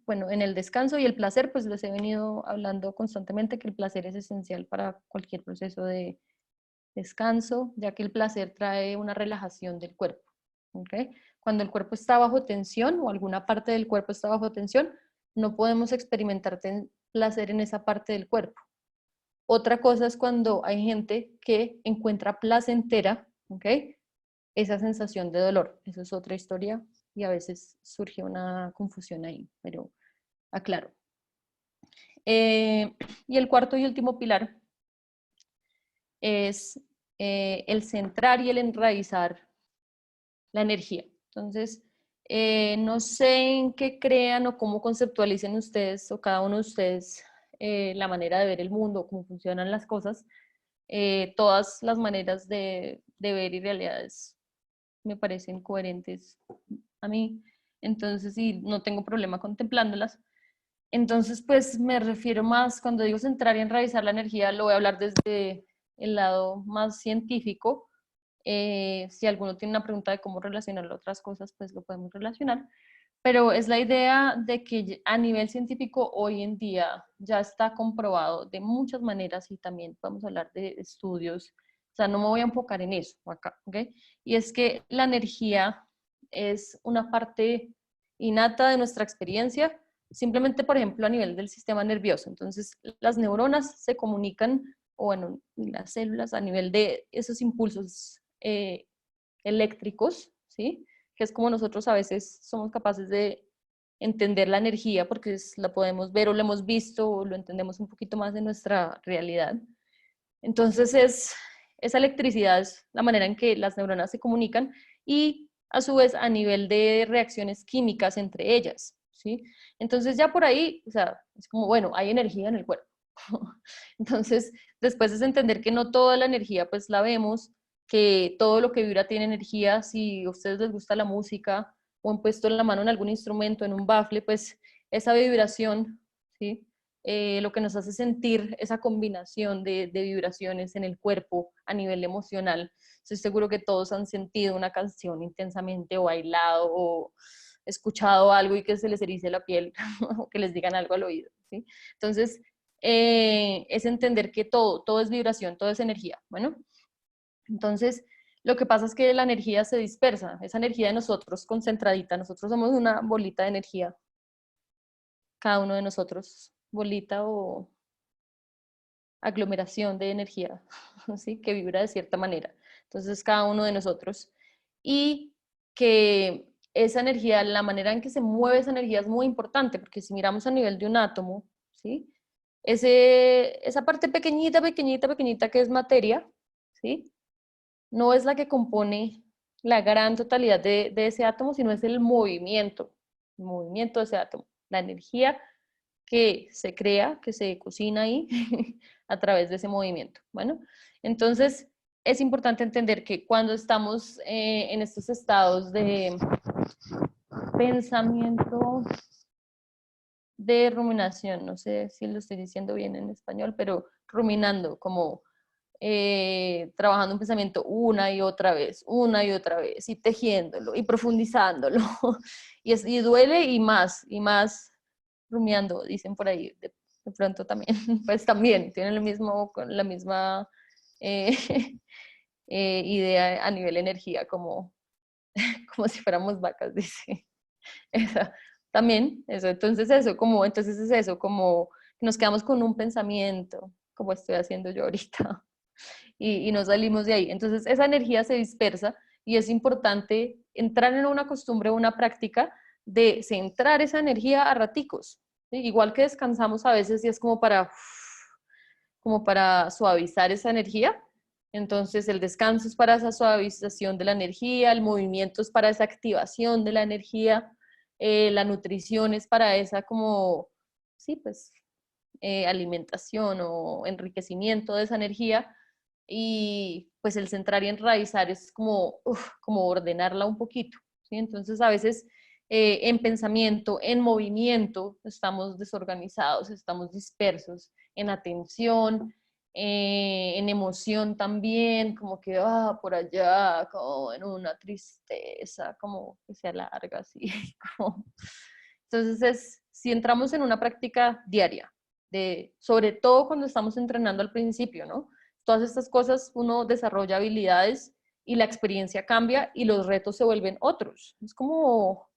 bueno, en el descanso y el placer, pues les he venido hablando constantemente que el placer es esencial para cualquier proceso de descanso, ya que el placer trae una relajación del cuerpo. ¿Okay? Cuando el cuerpo está bajo tensión o alguna parte del cuerpo está bajo tensión, no podemos experimentar placer en esa parte del cuerpo. Otra cosa es cuando hay gente que encuentra placentera, ¿okay? Esa sensación de dolor. Eso es otra historia y a veces surge una confusión ahí, pero aclaro. Y el cuarto y último pilar es el centrar y el enraizar la energía. Entonces, no sé en qué crean o cómo conceptualicen ustedes o cada uno de ustedes la manera de ver el mundo, cómo funcionan las cosas. Todas las maneras de ver y realidades me parecen coherentes a mí. Entonces, sí, no tengo problema contemplándolas. Entonces, pues me refiero más, cuando digo centrar y enraizar la energía, lo voy a hablar desde el lado más científico. Si alguno tiene una pregunta de cómo relacionarlo a otras cosas, pues lo podemos relacionar. Pero es la idea de que a nivel científico hoy en día ya está comprobado de muchas maneras y también podemos hablar de estudios. O sea, no me voy a enfocar en eso acá, ¿ok? Y es que la energía es una parte innata de nuestra experiencia, simplemente, por ejemplo, a nivel del sistema nervioso. Entonces, las neuronas se comunican, o bueno, las células a nivel de esos impulsos eléctricos, ¿sí? Que es como nosotros a veces somos capaces de entender la energía porque la podemos ver o la hemos visto o lo entendemos un poquito más de nuestra realidad. Entonces, esa electricidad es la manera en que las neuronas se comunican y a su vez a nivel de reacciones químicas entre ellas, ¿sí? Entonces ya por ahí, o sea, es como, bueno, hay energía en el cuerpo. Entonces, después es entender que no toda la energía pues la vemos, que todo lo que vibra tiene energía. Si a ustedes les gusta la música o han puesto la mano en algún instrumento, en un bafle, pues esa vibración, ¿sí? Lo que nos hace sentir esa combinación de vibraciones en el cuerpo a nivel emocional. Estoy seguro que todos han sentido una canción intensamente o bailado o escuchado algo y que se les erice la piel o que les digan algo al oído, ¿sí? Entonces, es entender que todo es vibración, todo es energía. Bueno, entonces lo que pasa es que la energía se dispersa, esa energía de nosotros concentradita, nosotros somos una bolita de energía, cada uno de nosotros, bolita o aglomeración de energía, ¿sí? Que vibra de cierta manera. Entonces, cada uno de nosotros. Y que esa energía, la manera en que se mueve esa energía es muy importante, porque si miramos a nivel de un átomo, ¿sí? Esa parte pequeñita, pequeñita, pequeñita que es materia, ¿sí? No es la que compone la gran totalidad de ese átomo, sino es el movimiento de ese átomo, la energía que se crea, que se cocina ahí a través de ese movimiento. Bueno, entonces es importante entender que cuando estamos en estos estados de pensamiento, de ruminación, no sé si lo estoy diciendo bien en español, pero ruminando, como trabajando un pensamiento una y otra vez, y tejiéndolo, y profundizándolo, y duele y más rumiando, dicen por ahí, de pronto también, pues también tienen la misma eh, idea a nivel energía, como si fuéramos vacas, dice. Esa, también, eso, entonces es eso, como nos quedamos con un pensamiento, como estoy haciendo yo ahorita, y no salimos de ahí. Entonces esa energía se dispersa y es importante entrar en una costumbre, una práctica de centrar esa energía a raticos, ¿sí? Igual que descansamos a veces y es como para suavizar esa energía. Entonces el descanso es para esa suavización de la energía, el movimiento es para esa activación de la energía, la nutrición es para esa como, sí, pues, alimentación o enriquecimiento de esa energía, y pues el centrar y enraizar es como ordenarla un poquito, ¿sí? Entonces a veces en pensamiento, en movimiento, estamos desorganizados, estamos dispersos, en atención, en emoción también, como que por allá, como en una tristeza, como que se alarga así. Como... Entonces, si entramos en una práctica diaria, sobre todo cuando estamos entrenando al principio, ¿no? Todas estas cosas uno desarrolla habilidades y la experiencia cambia y los retos se vuelven otros. Es como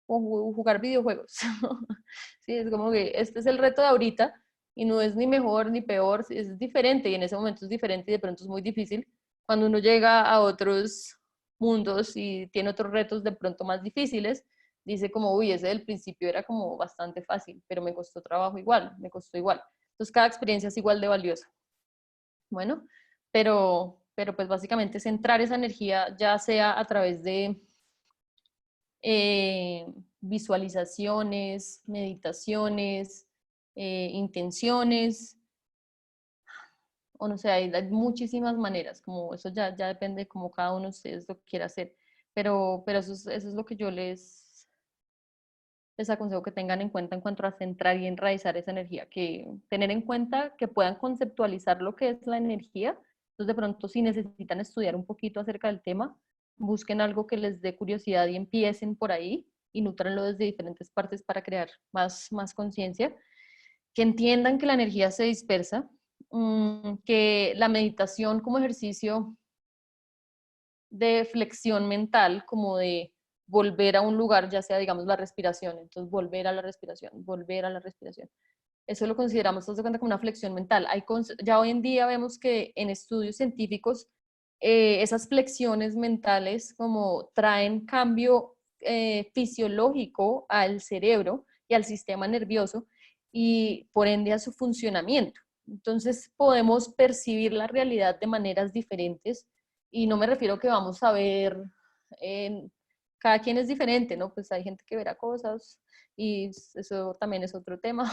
jugar videojuegos. Sí, es como que este es el reto de ahorita y no es ni mejor ni peor, es diferente y en ese momento es diferente y de pronto es muy difícil. Cuando uno llega a otros mundos y tiene otros retos de pronto más difíciles, dice como, uy, ese del principio era como bastante fácil, pero me costó trabajo igual, me costó igual. Entonces cada experiencia es igual de valiosa. Bueno, pero pues básicamente centrar esa energía ya sea a través de eh, visualizaciones, meditaciones, intenciones, o no sé, hay muchísimas maneras, como eso ya depende de cómo cada uno de ustedes lo quiera hacer, pero eso es lo que yo les aconsejo que tengan en cuenta en cuanto a centrar y enraizar esa energía, que tener en cuenta que puedan conceptualizar lo que es la energía. Entonces de pronto si necesitan estudiar un poquito acerca del tema, busquen algo que les dé curiosidad y empiecen por ahí y nutranlo desde diferentes partes para crear más conciencia, que entiendan que la energía se dispersa, que la meditación como ejercicio de flexión mental, como de volver a un lugar, ya sea, digamos, la respiración, entonces volver a la respiración, volver a la respiración. Eso lo consideramos, de cuenta, como una flexión mental. Ya hoy en día vemos que en estudios científicos esas flexiones mentales como traen cambio fisiológico al cerebro y al sistema nervioso y por ende a su funcionamiento. Entonces podemos percibir la realidad de maneras diferentes y no me refiero que vamos a ver, eh, cada quien es diferente, ¿no? Pues hay gente que verá cosas y eso también es otro tema,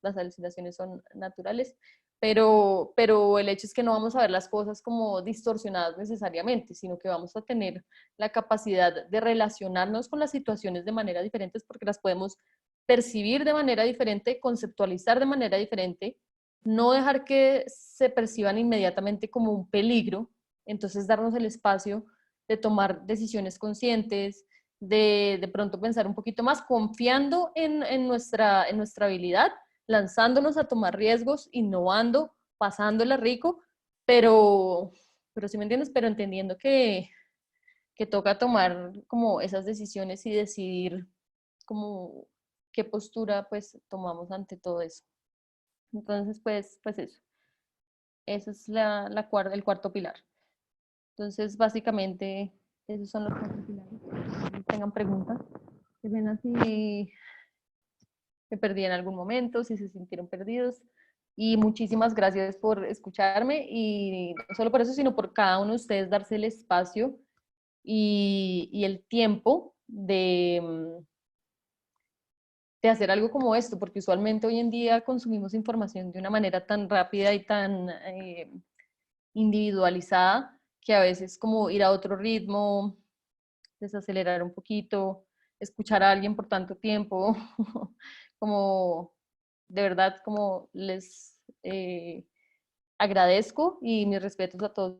las alucinaciones son naturales, pero el hecho es que no vamos a ver las cosas como distorsionadas necesariamente, sino que vamos a tener la capacidad de relacionarnos con las situaciones de manera diferente porque las podemos percibir de manera diferente, conceptualizar de manera diferente, no dejar que se perciban inmediatamente como un peligro, entonces darnos el espacio de tomar decisiones conscientes, de pronto pensar un poquito más, confiando en nuestra habilidad, lanzándonos a tomar riesgos, innovando, pasándola rico, pero ¿sí me entiendes? Pero entendiendo que toca tomar como esas decisiones y decidir como qué postura pues tomamos ante todo eso. Entonces, pues eso. Ese es el cuarto pilar. Entonces, básicamente, esos son los cuatro pilares. Si tengan preguntas, que ven así me perdí en algún momento, si se sintieron perdidos. Y muchísimas gracias por escucharme y no solo por eso, sino por cada uno de ustedes darse el espacio y el tiempo de hacer algo como esto, porque usualmente hoy en día consumimos información de una manera tan rápida y tan individualizada que a veces como ir a otro ritmo, desacelerar un poquito, escuchar a alguien por tanto tiempo, como de verdad como les agradezco y mis respetos a todos.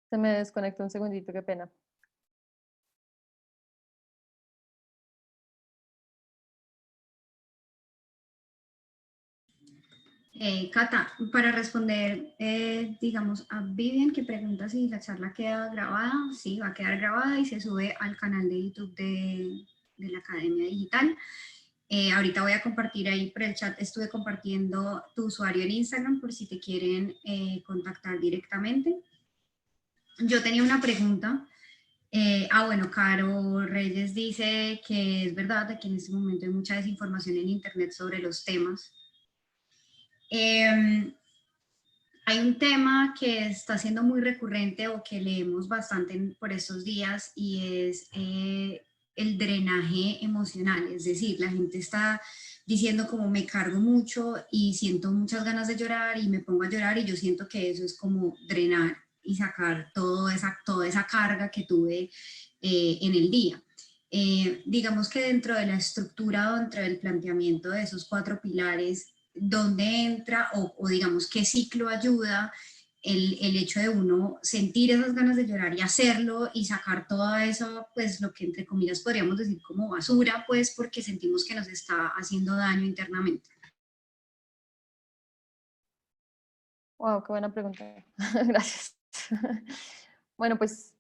Se me desconectó un segundito, qué pena. Cata, para responder, digamos, a Vivian que pregunta si la charla queda grabada, sí, va a quedar grabada y se sube al canal de YouTube de la Academia Digital. Ahorita voy a compartir ahí por el chat, estuve compartiendo tu usuario en Instagram por si te quieren contactar directamente. Yo tenía una pregunta. Bueno, Caro Reyes dice que es verdad que en este momento hay mucha desinformación en Internet sobre los temas. Hay un tema que está siendo muy recurrente o que leemos bastante por estos días y es el drenaje emocional, es decir, la gente está diciendo como me cargo mucho y siento muchas ganas de llorar y me pongo a llorar y yo siento que eso es como drenar y sacar toda esa carga que tuve en el día. Digamos que dentro de la estructura o dentro del planteamiento de esos cuatro pilares, ¿dónde entra o digamos qué ciclo ayuda el hecho de uno sentir esas ganas de llorar y hacerlo y sacar toda eso, pues lo que entre comillas podríamos decir como basura, pues porque sentimos que nos está haciendo daño internamente? Wow, qué buena pregunta. Gracias. Bueno, pues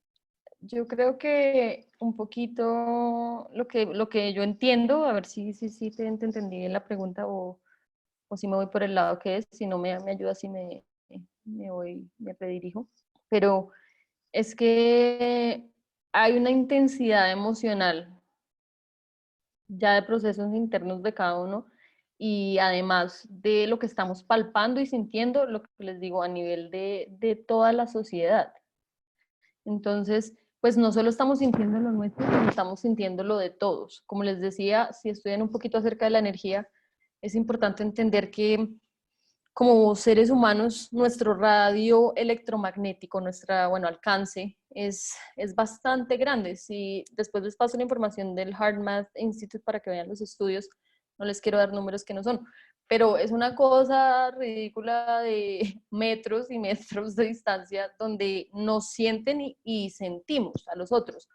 yo creo que un poquito lo que yo entiendo, a ver si te entendí bien la pregunta o si me voy por el lado que es, si no me ayuda, si me redirijo. Pero es que hay una intensidad emocional ya de procesos internos de cada uno y además de lo que estamos palpando y sintiendo, lo que les digo, a nivel de toda la sociedad. Entonces, pues no solo estamos sintiendo lo nuestro, sino estamos sintiendo lo de todos. Como les decía, si estudian un poquito acerca de la energía, es importante entender que como seres humanos, nuestro radio electromagnético, bueno, alcance es bastante grande. Si después les paso la información del HeartMath Institute para que vean los estudios, no les quiero dar números que no son, pero es una cosa ridícula de metros y metros de distancia donde nos sienten y sentimos a los otros.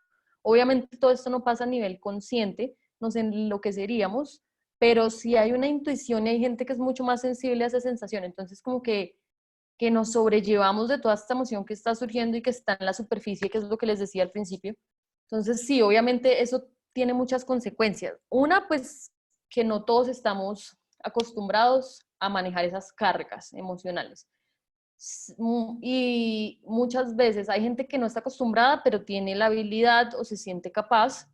Obviamente todo esto no pasa a nivel consciente, nos enloqueceríamos, pero sí hay una intuición y hay gente que es mucho más sensible a esa sensación, entonces como que nos sobrellevamos de toda esta emoción que está surgiendo y que está en la superficie, que es lo que les decía al principio. Entonces sí, obviamente eso tiene muchas consecuencias. Una, pues que no todos estamos acostumbrados a manejar esas cargas emocionales. Y muchas veces hay gente que no está acostumbrada, pero tiene la habilidad o se siente capaz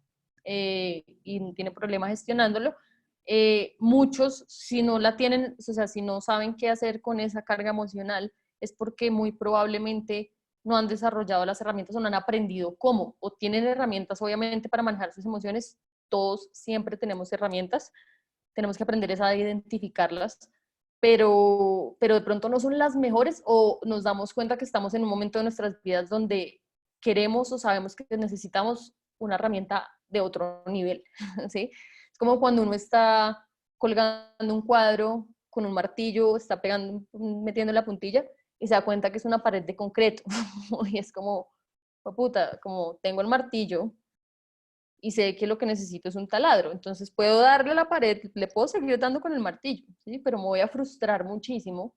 y tiene problemas gestionándolo. Muchos, si no la tienen, o sea, si no saben qué hacer con esa carga emocional, es porque muy probablemente no han desarrollado las herramientas o no han aprendido cómo, o tienen herramientas obviamente para manejar sus emociones. Todos siempre tenemos herramientas, tenemos que aprender a identificarlas, pero de pronto no son las mejores o nos damos cuenta que estamos en un momento de nuestras vidas donde queremos o sabemos que necesitamos una herramienta de otro nivel, ¿sí? Es como cuando uno está colgando un cuadro con un martillo, está pegando, metiendo la puntilla y se da cuenta que es una pared de concreto y es como, oh, puta, como tengo el martillo, y sé que lo que necesito es un taladro. Entonces puedo darle a la pared, le puedo seguir dando con el martillo, ¿sí? Pero me voy a frustrar muchísimo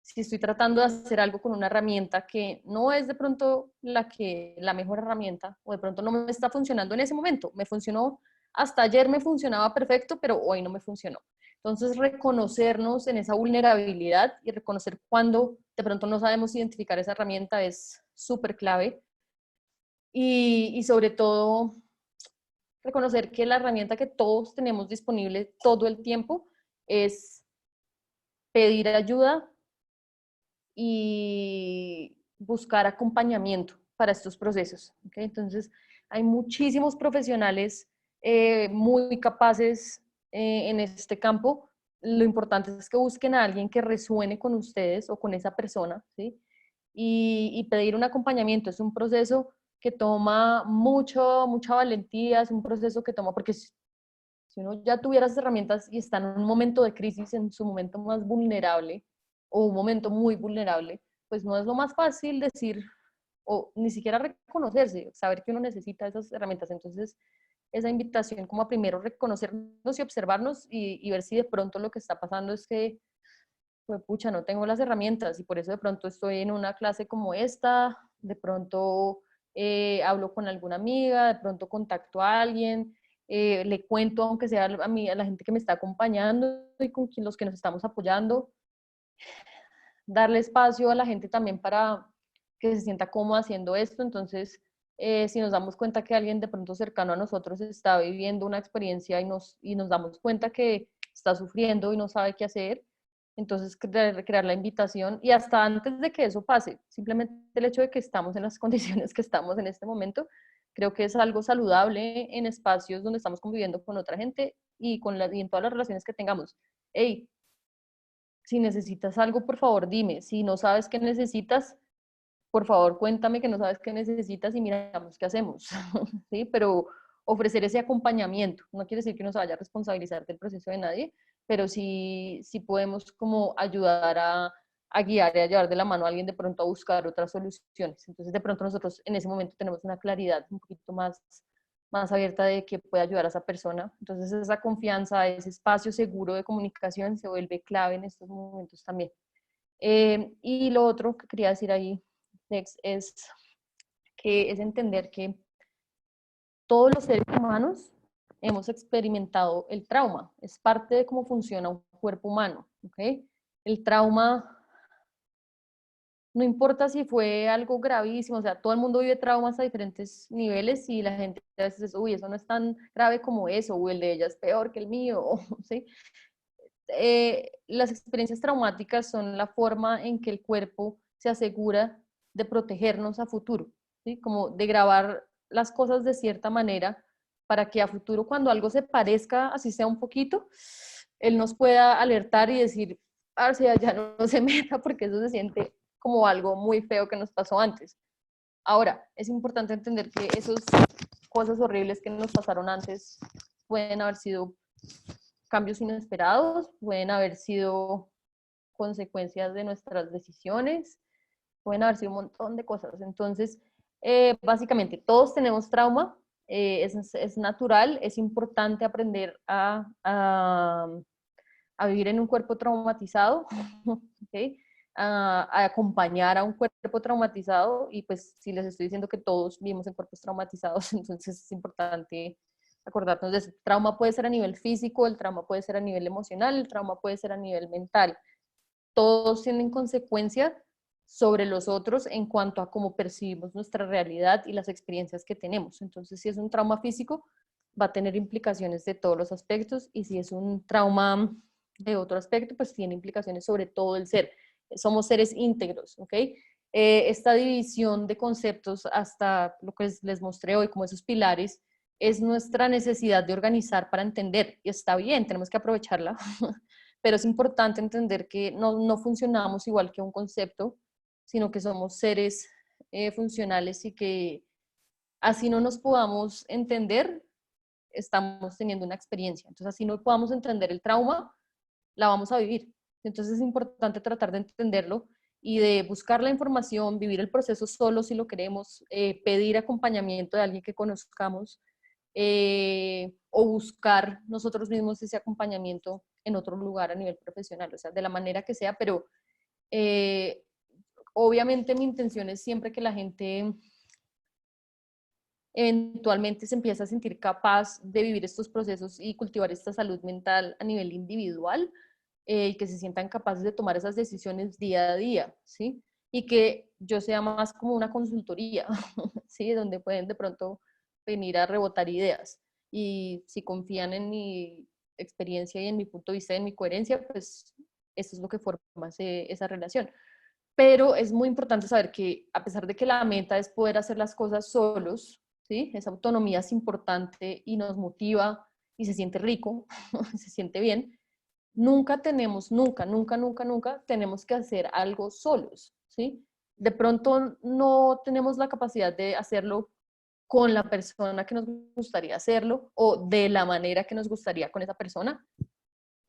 si estoy tratando de hacer algo con una herramienta que no es de pronto la mejor herramienta, o de pronto no me está funcionando en ese momento. Me funcionó, hasta ayer me funcionaba perfecto, pero hoy no me funcionó. Entonces, reconocernos en esa vulnerabilidad y reconocer cuando de pronto no sabemos identificar esa herramienta es súper clave. Y sobre todo, reconocer que la herramienta que todos tenemos disponible todo el tiempo es pedir ayuda y buscar acompañamiento para estos procesos. ¿Okay? Entonces, hay muchísimos profesionales muy capaces en este campo. Lo importante es que busquen a alguien que resuene con ustedes o con esa persona, ¿sí? Y pedir un acompañamiento. Es un proceso que toma mucha valentía, es un proceso que toma, porque si uno ya tuviera esas herramientas y está en un momento de crisis, en su momento más vulnerable, o un momento muy vulnerable, pues no es lo más fácil decir, o ni siquiera reconocerse, saber que uno necesita esas herramientas. Entonces, esa invitación como a primero reconocernos y observarnos y ver si de pronto lo que está pasando es que, pues pucha, no tengo las herramientas y por eso de pronto estoy en una clase como esta, de pronto hablo con alguna amiga, de pronto contacto a alguien, le cuento, aunque sea a mí, a la gente que me está acompañando y con los que nos estamos apoyando, darle espacio a la gente también para que se sienta cómoda haciendo esto. Entonces, si nos damos cuenta que alguien de pronto cercano a nosotros está viviendo una experiencia y nos damos cuenta que está sufriendo y no sabe qué hacer, entonces crear la invitación y hasta antes de que eso pase, simplemente el hecho de que estamos en las condiciones que estamos en este momento, creo que es algo saludable en espacios donde estamos conviviendo con otra gente y en todas las relaciones que tengamos. Hey, si necesitas algo, por favor, dime. Si no sabes qué necesitas, por favor, cuéntame que no sabes qué necesitas y miramos qué hacemos. ¿Sí? Pero ofrecer ese acompañamiento, no quiere decir que nos vaya a responsabilizar del proceso de nadie, pero sí podemos como ayudar a guiar y a llevar de la mano a alguien de pronto a buscar otras soluciones. Entonces, de pronto nosotros en ese momento tenemos una claridad un poquito más abierta de que puede ayudar a esa persona. Entonces, esa confianza, ese espacio seguro de comunicación se vuelve clave en estos momentos también. Y lo otro que quería decir ahí, Nex, es entender que todos los seres humanos hemos experimentado el trauma, es parte de cómo funciona un cuerpo humano, ¿ok? El trauma, no importa si fue algo gravísimo, o sea, todo el mundo vive traumas a diferentes niveles y la gente a veces dice, uy, eso no es tan grave como eso, o el de ella es peor que el mío, ¿sí? Las experiencias traumáticas son la forma en que el cuerpo se asegura de protegernos a futuro, ¿sí? Como de grabar las cosas de cierta manera para que a futuro cuando algo se parezca, así sea un poquito, él nos pueda alertar y decir, hacia allá no se meta porque eso se siente como algo muy feo que nos pasó antes. Ahora, es importante entender que esas cosas horribles que nos pasaron antes pueden haber sido cambios inesperados, pueden haber sido consecuencias de nuestras decisiones, pueden haber sido un montón de cosas. Entonces, básicamente, todos tenemos trauma, es natural, es importante aprender a vivir en un cuerpo traumatizado, ¿okay? A acompañar a un cuerpo traumatizado, y pues si les estoy diciendo que todos vivimos en cuerpos traumatizados, entonces es importante acordarnos de eso. El trauma puede ser a nivel físico, el trauma puede ser a nivel emocional, el trauma puede ser a nivel mental. Todos tienen consecuencias sobre los otros en cuanto a cómo percibimos nuestra realidad y las experiencias que tenemos. Entonces, si es un trauma físico, va a tener implicaciones de todos los aspectos, y si es un trauma de otro aspecto, pues tiene implicaciones sobre todo el ser. Somos seres íntegros, ¿ok? Esta división de conceptos, hasta lo que les mostré hoy, como esos pilares, es nuestra necesidad de organizar para entender, y está bien, tenemos que aprovecharla, pero es importante entender que no funcionamos igual que un concepto, sino que somos seres funcionales, y que así no nos podamos entender, estamos teniendo una experiencia. Entonces, así no podamos entender el trauma, la vamos a vivir. Entonces es importante tratar de entenderlo y de buscar la información, vivir el proceso solo si lo queremos, pedir acompañamiento de alguien que conozcamos, o buscar nosotros mismos ese acompañamiento en otro lugar a nivel profesional, o sea, de la manera que sea, pero eh, obviamente mi intención es siempre que la gente eventualmente se empieza a sentir capaz de vivir estos procesos y cultivar esta salud mental a nivel individual, y que se sientan capaces de tomar esas decisiones día a día, ¿sí? Y que yo sea más como una consultoría, ¿sí? Donde pueden de pronto venir a rebotar ideas, y si confían en mi experiencia y en mi punto de vista y en mi coherencia, pues eso es lo que forma esa relación. Pero es muy importante saber que, a pesar de que la meta es poder hacer las cosas solos, ¿sí? Esa autonomía es importante y nos motiva y se siente rico, se siente bien. Nunca tenemos, nunca tenemos que hacer algo solos, ¿sí? De pronto no tenemos la capacidad de hacerlo con la persona que nos gustaría hacerlo, o de la manera que nos gustaría con esa persona,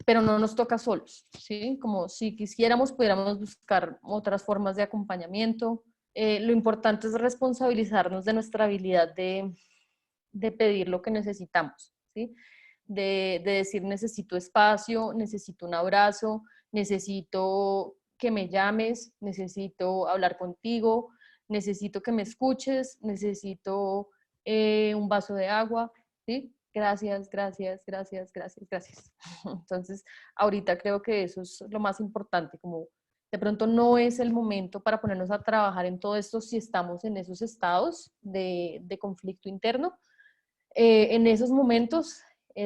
pero no nos toca solos, ¿sí? Como si quisiéramos, pudiéramos buscar otras formas de acompañamiento. Lo importante es responsabilizarnos de nuestra habilidad de pedir lo que necesitamos, ¿sí? De decir necesito espacio, necesito un abrazo, necesito que me llames, necesito hablar contigo, necesito que me escuches, necesito un vaso de agua, ¿sí? Gracias, gracias, gracias, gracias, gracias. Entonces, ahorita creo que eso es lo más importante, como de pronto no es el momento para ponernos a trabajar en todo esto si estamos en esos estados de conflicto interno. En esos momentos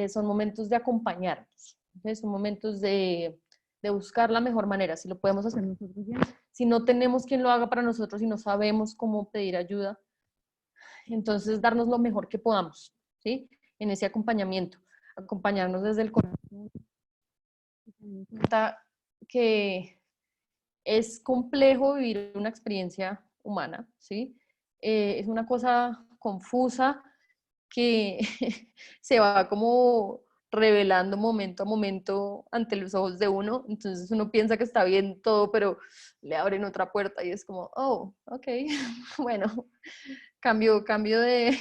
son momentos de acompañarnos, ¿sí? Son momentos de buscar la mejor manera, si lo podemos hacer nosotros bien, si no tenemos quien lo haga para nosotros y no sabemos cómo pedir ayuda, entonces darnos lo mejor que podamos, ¿sí? En ese acompañamiento, acompañarnos desde el corazón, que es complejo vivir una experiencia humana, ¿sí? Es una cosa confusa que se va como revelando momento a momento ante los ojos de uno, entonces uno piensa que está bien todo, pero le abren otra puerta y es como, oh, ok, bueno, cambio de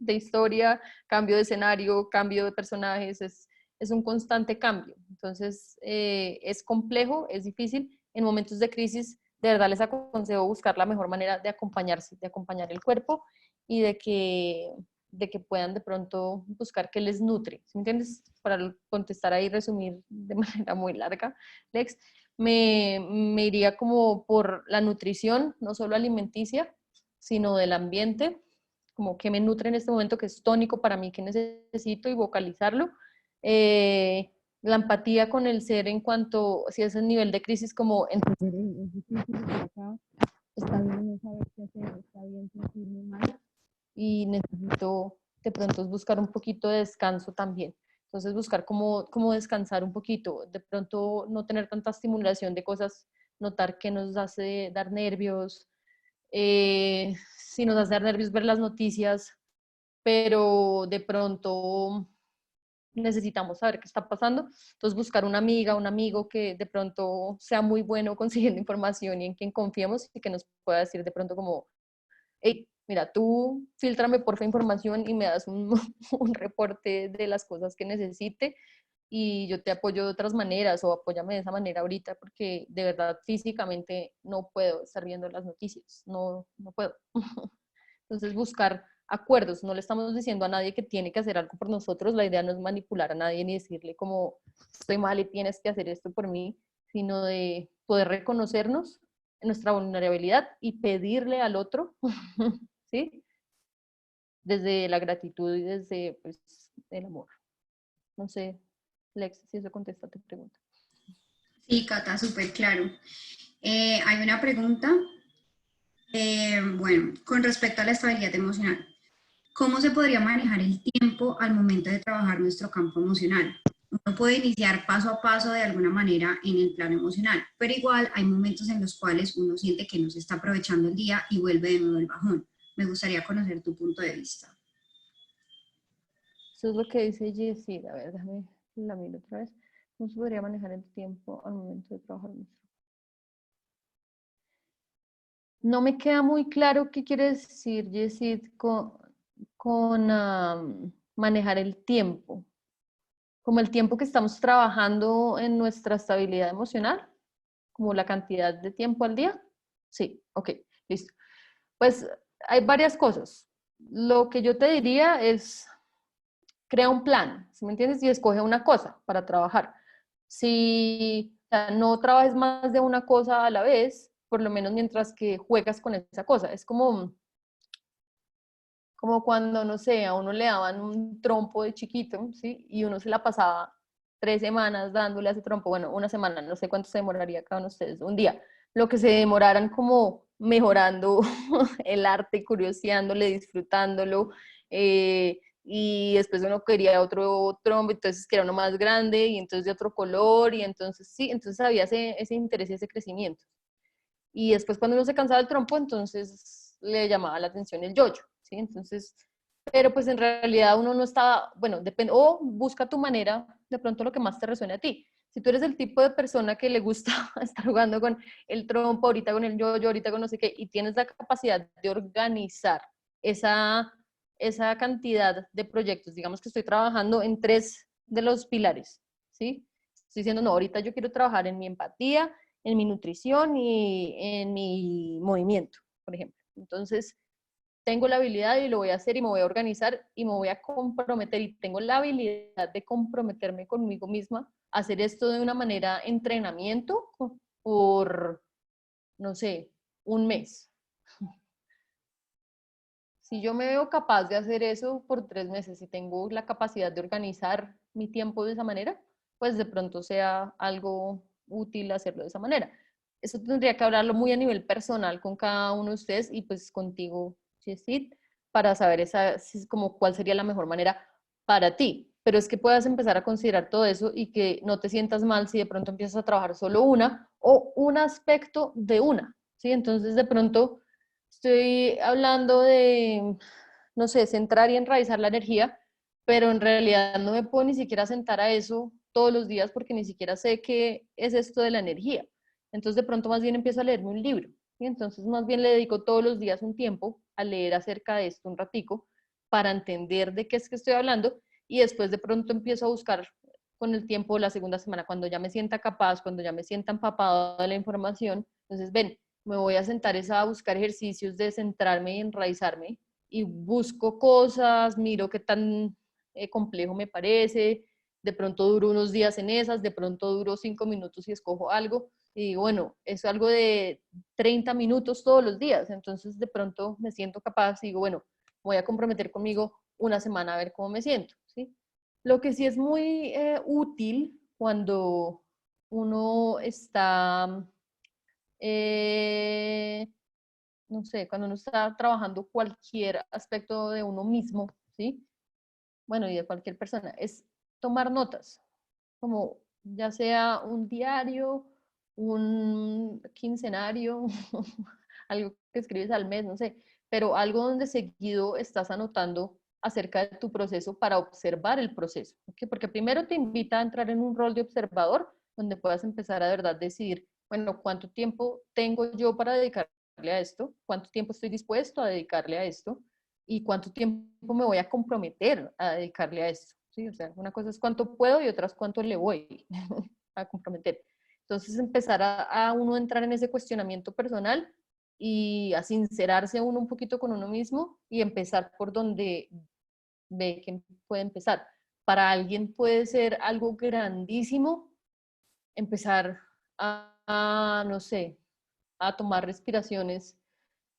historia, cambio de escenario, cambio de personajes, es un constante cambio. Entonces, es complejo, es difícil. En momentos de crisis, de verdad les aconsejo buscar la mejor manera de acompañarse, de acompañar el cuerpo, y de que puedan de pronto buscar qué les nutre. ¿Sí me entiendes? Para contestar ahí, resumir de manera muy larga, Lex, me iría como por la nutrición, no solo alimenticia, sino del ambiente, como que me nutre en este momento, que es tónico para mí, que necesito, y vocalizarlo. La empatía con el ser en cuanto, si es el nivel de crisis, como entender, es difícil estar acá, está bien no saber qué hacer, está bien sentirme mal, y necesito de pronto buscar un poquito de descanso también. Entonces buscar cómo descansar un poquito, de pronto no tener tanta estimulación de cosas, notar qué nos hace dar nervios, si nos hace dar nervios ver las noticias, pero de pronto necesitamos saber qué está pasando. Entonces buscar una amiga, un amigo que de pronto sea muy bueno consiguiendo información y en quien confiemos, y que nos pueda decir de pronto como, hey, mira, tú filtrame porfa información y me das un, un reporte de las cosas que necesite y yo te apoyo de otras maneras o apóyame de esa manera ahorita porque de verdad físicamente no puedo estar viendo las noticias, no puedo. Entonces buscar acuerdos, no le estamos diciendo a nadie que tiene que hacer algo por nosotros, la idea no es manipular a nadie ni decirle como estoy mal y tienes que hacer esto por mí, sino de poder reconocernos en nuestra vulnerabilidad y pedirle al otro, ¿sí? Desde la gratitud y desde pues, el amor. No sé, Lex, si eso contesta tu pregunta. Sí, Cata, súper claro. Hay una pregunta, bueno, con respecto a la estabilidad emocional. ¿Cómo se podría manejar el tiempo al momento de trabajar nuestro campo emocional? Uno puede iniciar paso a paso de alguna manera en el plano emocional, pero igual hay momentos en los cuales uno siente que no se está aprovechando el día y vuelve de nuevo el bajón. Me gustaría conocer tu punto de vista. Eso es lo que dice Jessie. A ver, déjame la miro otra vez. ¿Cómo se podría manejar el tiempo al momento de trabajar nuestro? No me queda muy claro qué quiere decir, Jessie, con manejar el tiempo. Como el tiempo que estamos trabajando en nuestra estabilidad emocional, como la cantidad de tiempo al día. Sí, ok, listo. Pues hay varias cosas. Lo que yo te diría es, crea un plan, ¿sí me entiendes? Y escoge una cosa para trabajar. Si o sea, no trabajes más de una cosa a la vez, por lo menos mientras que juegas con esa cosa. Es como cuando, no sé, a uno le daban un trompo de chiquito, ¿sí? Y uno se la pasaba 3 semanas dándole a ese trompo, bueno, una semana, no sé cuánto se demoraría cada uno de ustedes, un día. Lo que se demoraran como mejorando el arte, curioseándole, disfrutándolo, y después uno quería otro trompo, entonces que era uno más grande, y entonces de otro color, y entonces sí, entonces había ese interés y ese crecimiento. Y después cuando uno se cansaba del trompo, entonces le llamaba la atención el yoyo, ¿sí? Entonces, pero pues en realidad uno no estaba, bueno, depende, o busca tu manera, de pronto lo que más te resuene a ti. Si tú eres el tipo de persona que le gusta estar jugando con el trompo, ahorita con el yoyo, ahorita con no sé qué, y tienes la capacidad de organizar esa, esa cantidad de proyectos, digamos que estoy trabajando en 3 de los pilares, ¿sí? Estoy diciendo, no, ahorita yo quiero trabajar en mi empatía, en mi nutrición y en mi movimiento, por ejemplo. Entonces, tengo la habilidad y lo voy a hacer y me voy a organizar y me voy a comprometer y tengo la habilidad de comprometerme conmigo misma a hacer esto de una manera entrenamiento por, no sé, un mes. Si yo me veo capaz de hacer eso por 3 meses y tengo la capacidad de organizar mi tiempo de esa manera, pues de pronto sea algo útil hacerlo de esa manera. Eso tendría que hablarlo muy a nivel personal con cada uno de ustedes y pues contigo, Jessit, para saber como cuál sería la mejor manera para ti. Pero es que puedas empezar a considerar todo eso y que no te sientas mal si de pronto empiezas a trabajar solo una o un aspecto de una, ¿sí? Entonces de pronto estoy hablando de, no sé, centrar y enraizar la energía, pero en realidad no me puedo ni siquiera sentar a eso todos los días porque ni siquiera sé qué es esto de la energía. Entonces de pronto más bien empiezo a leerme un libro, y entonces más bien le dedico todos los días un tiempo a leer acerca de esto un ratico para entender de qué es que estoy hablando y después de pronto empiezo a buscar con el tiempo la segunda semana, cuando ya me sienta capaz, cuando ya me sienta empapado de la información, entonces ven, me voy a sentar a buscar ejercicios de centrarme y enraizarme y busco cosas, miro qué tan complejo me parece, de pronto duro unos días en esas, de pronto duro 5 minutos y escojo algo y digo, bueno, es algo de 30 minutos todos los días, entonces de pronto me siento capaz y digo, bueno, voy a comprometer conmigo una semana a ver cómo me siento, ¿sí? Lo que sí es muy útil cuando uno está eh, no sé, cuando uno está trabajando cualquier aspecto de uno mismo, ¿sí? Bueno, y de cualquier persona, es tomar notas, como ya sea un diario, un quincenario, algo que escribes al mes, no sé, pero algo donde seguido estás anotando acerca de tu proceso para observar el proceso, ¿ok? Porque primero te invita a entrar en un rol de observador donde puedas empezar a de verdad decidir, bueno, ¿cuánto tiempo tengo yo para dedicar a esto, cuánto tiempo estoy dispuesto a dedicarle a esto y cuánto tiempo me voy a comprometer a dedicarle a esto. ¿Sí? O sea, una cosa es cuánto puedo y otra es cuánto le voy a comprometer. Entonces empezar a uno entrar en ese cuestionamiento personal y a sincerarse uno un poquito con uno mismo y empezar por donde ve que puede empezar. Para alguien puede ser algo grandísimo empezar no sé, a tomar respiraciones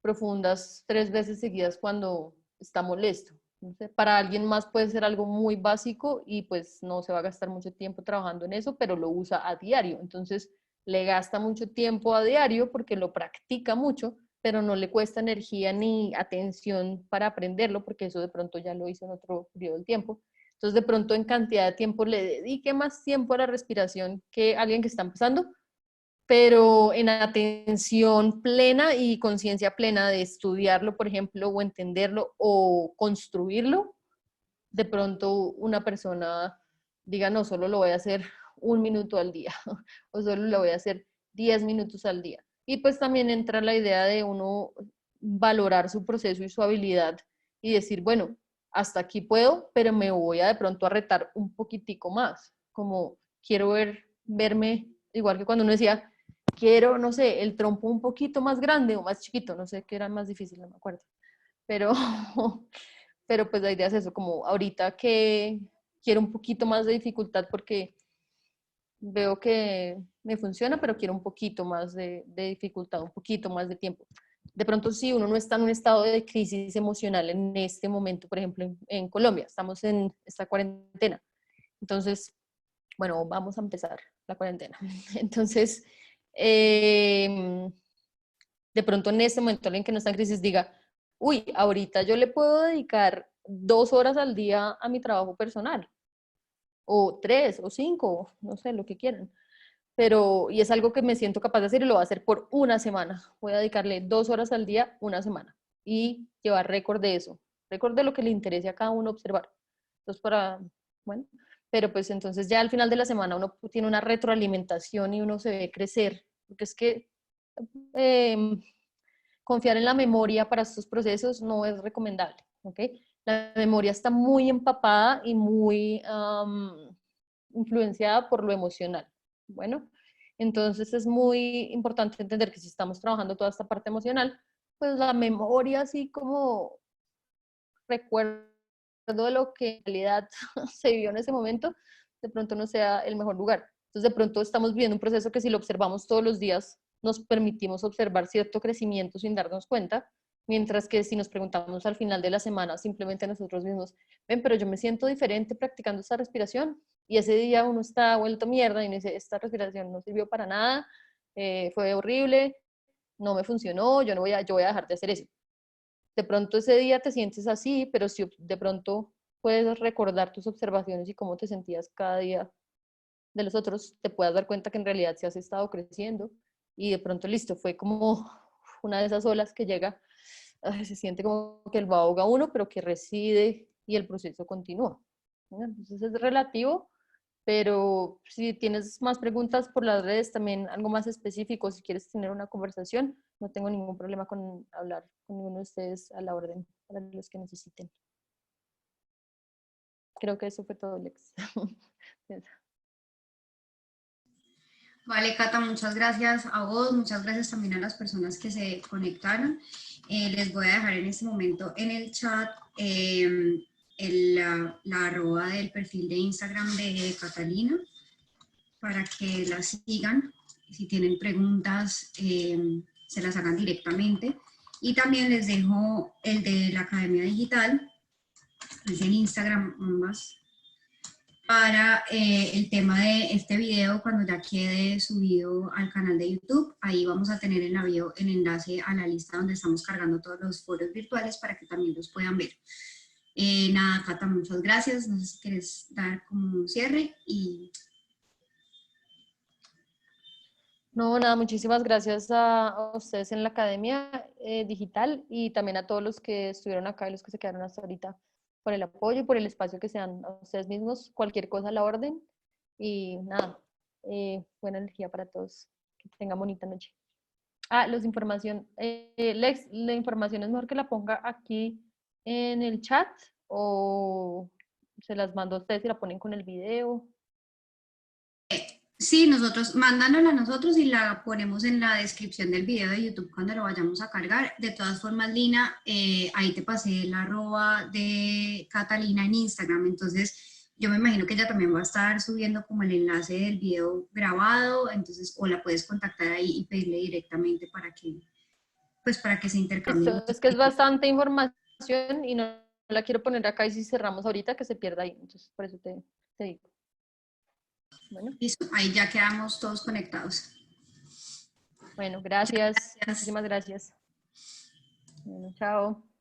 profundas 3 veces seguidas cuando está molesto. No sé, para alguien más puede ser algo muy básico y pues no se va a gastar mucho tiempo trabajando en eso, pero lo usa a diario. Entonces le gasta mucho tiempo a diario porque lo practica mucho, pero no le cuesta energía ni atención para aprenderlo porque eso de pronto ya lo hizo en otro periodo del tiempo. Entonces de pronto en cantidad de tiempo le dedique más tiempo a la respiración que alguien que está empezando, pero en atención plena y conciencia plena de estudiarlo, por ejemplo, o entenderlo o construirlo, de pronto una persona diga, no, solo lo voy a hacer 1 minuto al día o solo lo voy a hacer 10 minutos al día. Y pues también entra la idea de uno valorar su proceso y su habilidad y decir, bueno, hasta aquí puedo, pero me voy a de pronto a retar un poquitico más, como quiero verme, igual que cuando uno decía, quiero, no sé, el trompo un poquito más grande o más chiquito, no sé qué era más difícil, no me acuerdo, pero, pero pues la idea es eso, como ahorita que quiero un poquito más de dificultad porque veo que me funciona, pero quiero un poquito más de dificultad, un poquito más de tiempo. De pronto, si uno no está en un estado de crisis emocional en este momento, por ejemplo, en Colombia, estamos en esta cuarentena. Entonces, bueno, vamos a empezar la cuarentena. Entonces, de pronto en este momento alguien que no está en crisis diga, uy, ahorita yo le puedo dedicar 2 horas al día a mi trabajo personal, o 3, o 5, no sé, lo que quieran. Pero, y es algo que me siento capaz de hacer y lo voy a hacer por una semana. Voy a dedicarle 2 horas al día, una semana. Y llevar récord de eso, récord de lo que le interese a cada uno observar. Entonces, bueno, pero pues entonces ya al final de la semana uno tiene una retroalimentación y uno se ve crecer, porque es que eh, confiar en la memoria para estos procesos no es recomendable, ¿ok? La memoria está muy empapada y muy influenciada por lo emocional. Bueno, entonces es muy importante entender que si estamos trabajando toda esta parte emocional, pues la memoria así como recuerdo de lo que en realidad se vivió en ese momento, de pronto no sea el mejor lugar. Entonces de pronto estamos viviendo un proceso que si lo observamos todos los días, nos permitimos observar cierto crecimiento sin darnos cuenta, mientras que si nos preguntamos al final de la semana simplemente nosotros mismos, ven, pero yo me siento diferente practicando esta respiración, y ese día uno está vuelto mierda y dice, esta respiración no sirvió para nada, fue horrible, no me funcionó, yo voy a dejar de hacer eso. De pronto ese día te sientes así, pero si de pronto puedes recordar tus observaciones y cómo te sentías cada día de los otros, te puedas dar cuenta que en realidad sí has estado creciendo y de pronto listo, fue como una de esas olas que llega, se siente como que el va ahoga uno, pero que reside y el proceso continúa. Entonces es relativo, pero si tienes más preguntas por las redes, también algo más específico, si quieres tener una conversación, no tengo ningún problema con hablar con ninguno de ustedes a la orden para los que necesiten. Creo que eso fue todo, Lex. Vale, Cata, muchas gracias a vos, muchas gracias también a las personas que se conectaron. Les voy a dejar en este momento en el chat la arroba del perfil de Instagram de Catalina para que la sigan. Si tienen preguntas, se las hagan directamente. Y también les dejo el de la Academia Digital, es en Instagram ambas, para el tema de este video cuando ya quede subido al canal de YouTube. Ahí vamos a tener en la bio el enlace a la lista donde estamos cargando todos los foros virtuales para que también los puedan ver. Nada, Cata, muchas gracias. No sé si quieres dar como un cierre y... No, nada, muchísimas gracias a ustedes en la Academia Digital y también a todos los que estuvieron acá y los que se quedaron hasta ahorita por el apoyo y por el espacio que se dan a ustedes mismos. Cualquier cosa a la orden y nada, buena energía para todos. Que tengan bonita noche. Ah, Lex, la información es mejor que la ponga aquí en el chat o se las mando a ustedes y la ponen con el video. Sí, nosotros, mándanosla a nosotros y la ponemos en la descripción del video de YouTube cuando lo vayamos a cargar. De todas formas, Lina, ahí te pasé el arroba de Catalina en Instagram, entonces yo me imagino que ella también va a estar subiendo como el enlace del video grabado, entonces o la puedes contactar ahí y pedirle directamente para que, pues para que se intercambien Esto los es que es artículos. bastante información y no la quiero poner acá y si cerramos ahorita que se pierda ahí. Entonces, por eso te digo. Bueno, Listo, ahí ya quedamos todos conectados. bueno, Muchas gracias. gracias. Muchísimas gracias. Bueno, chao.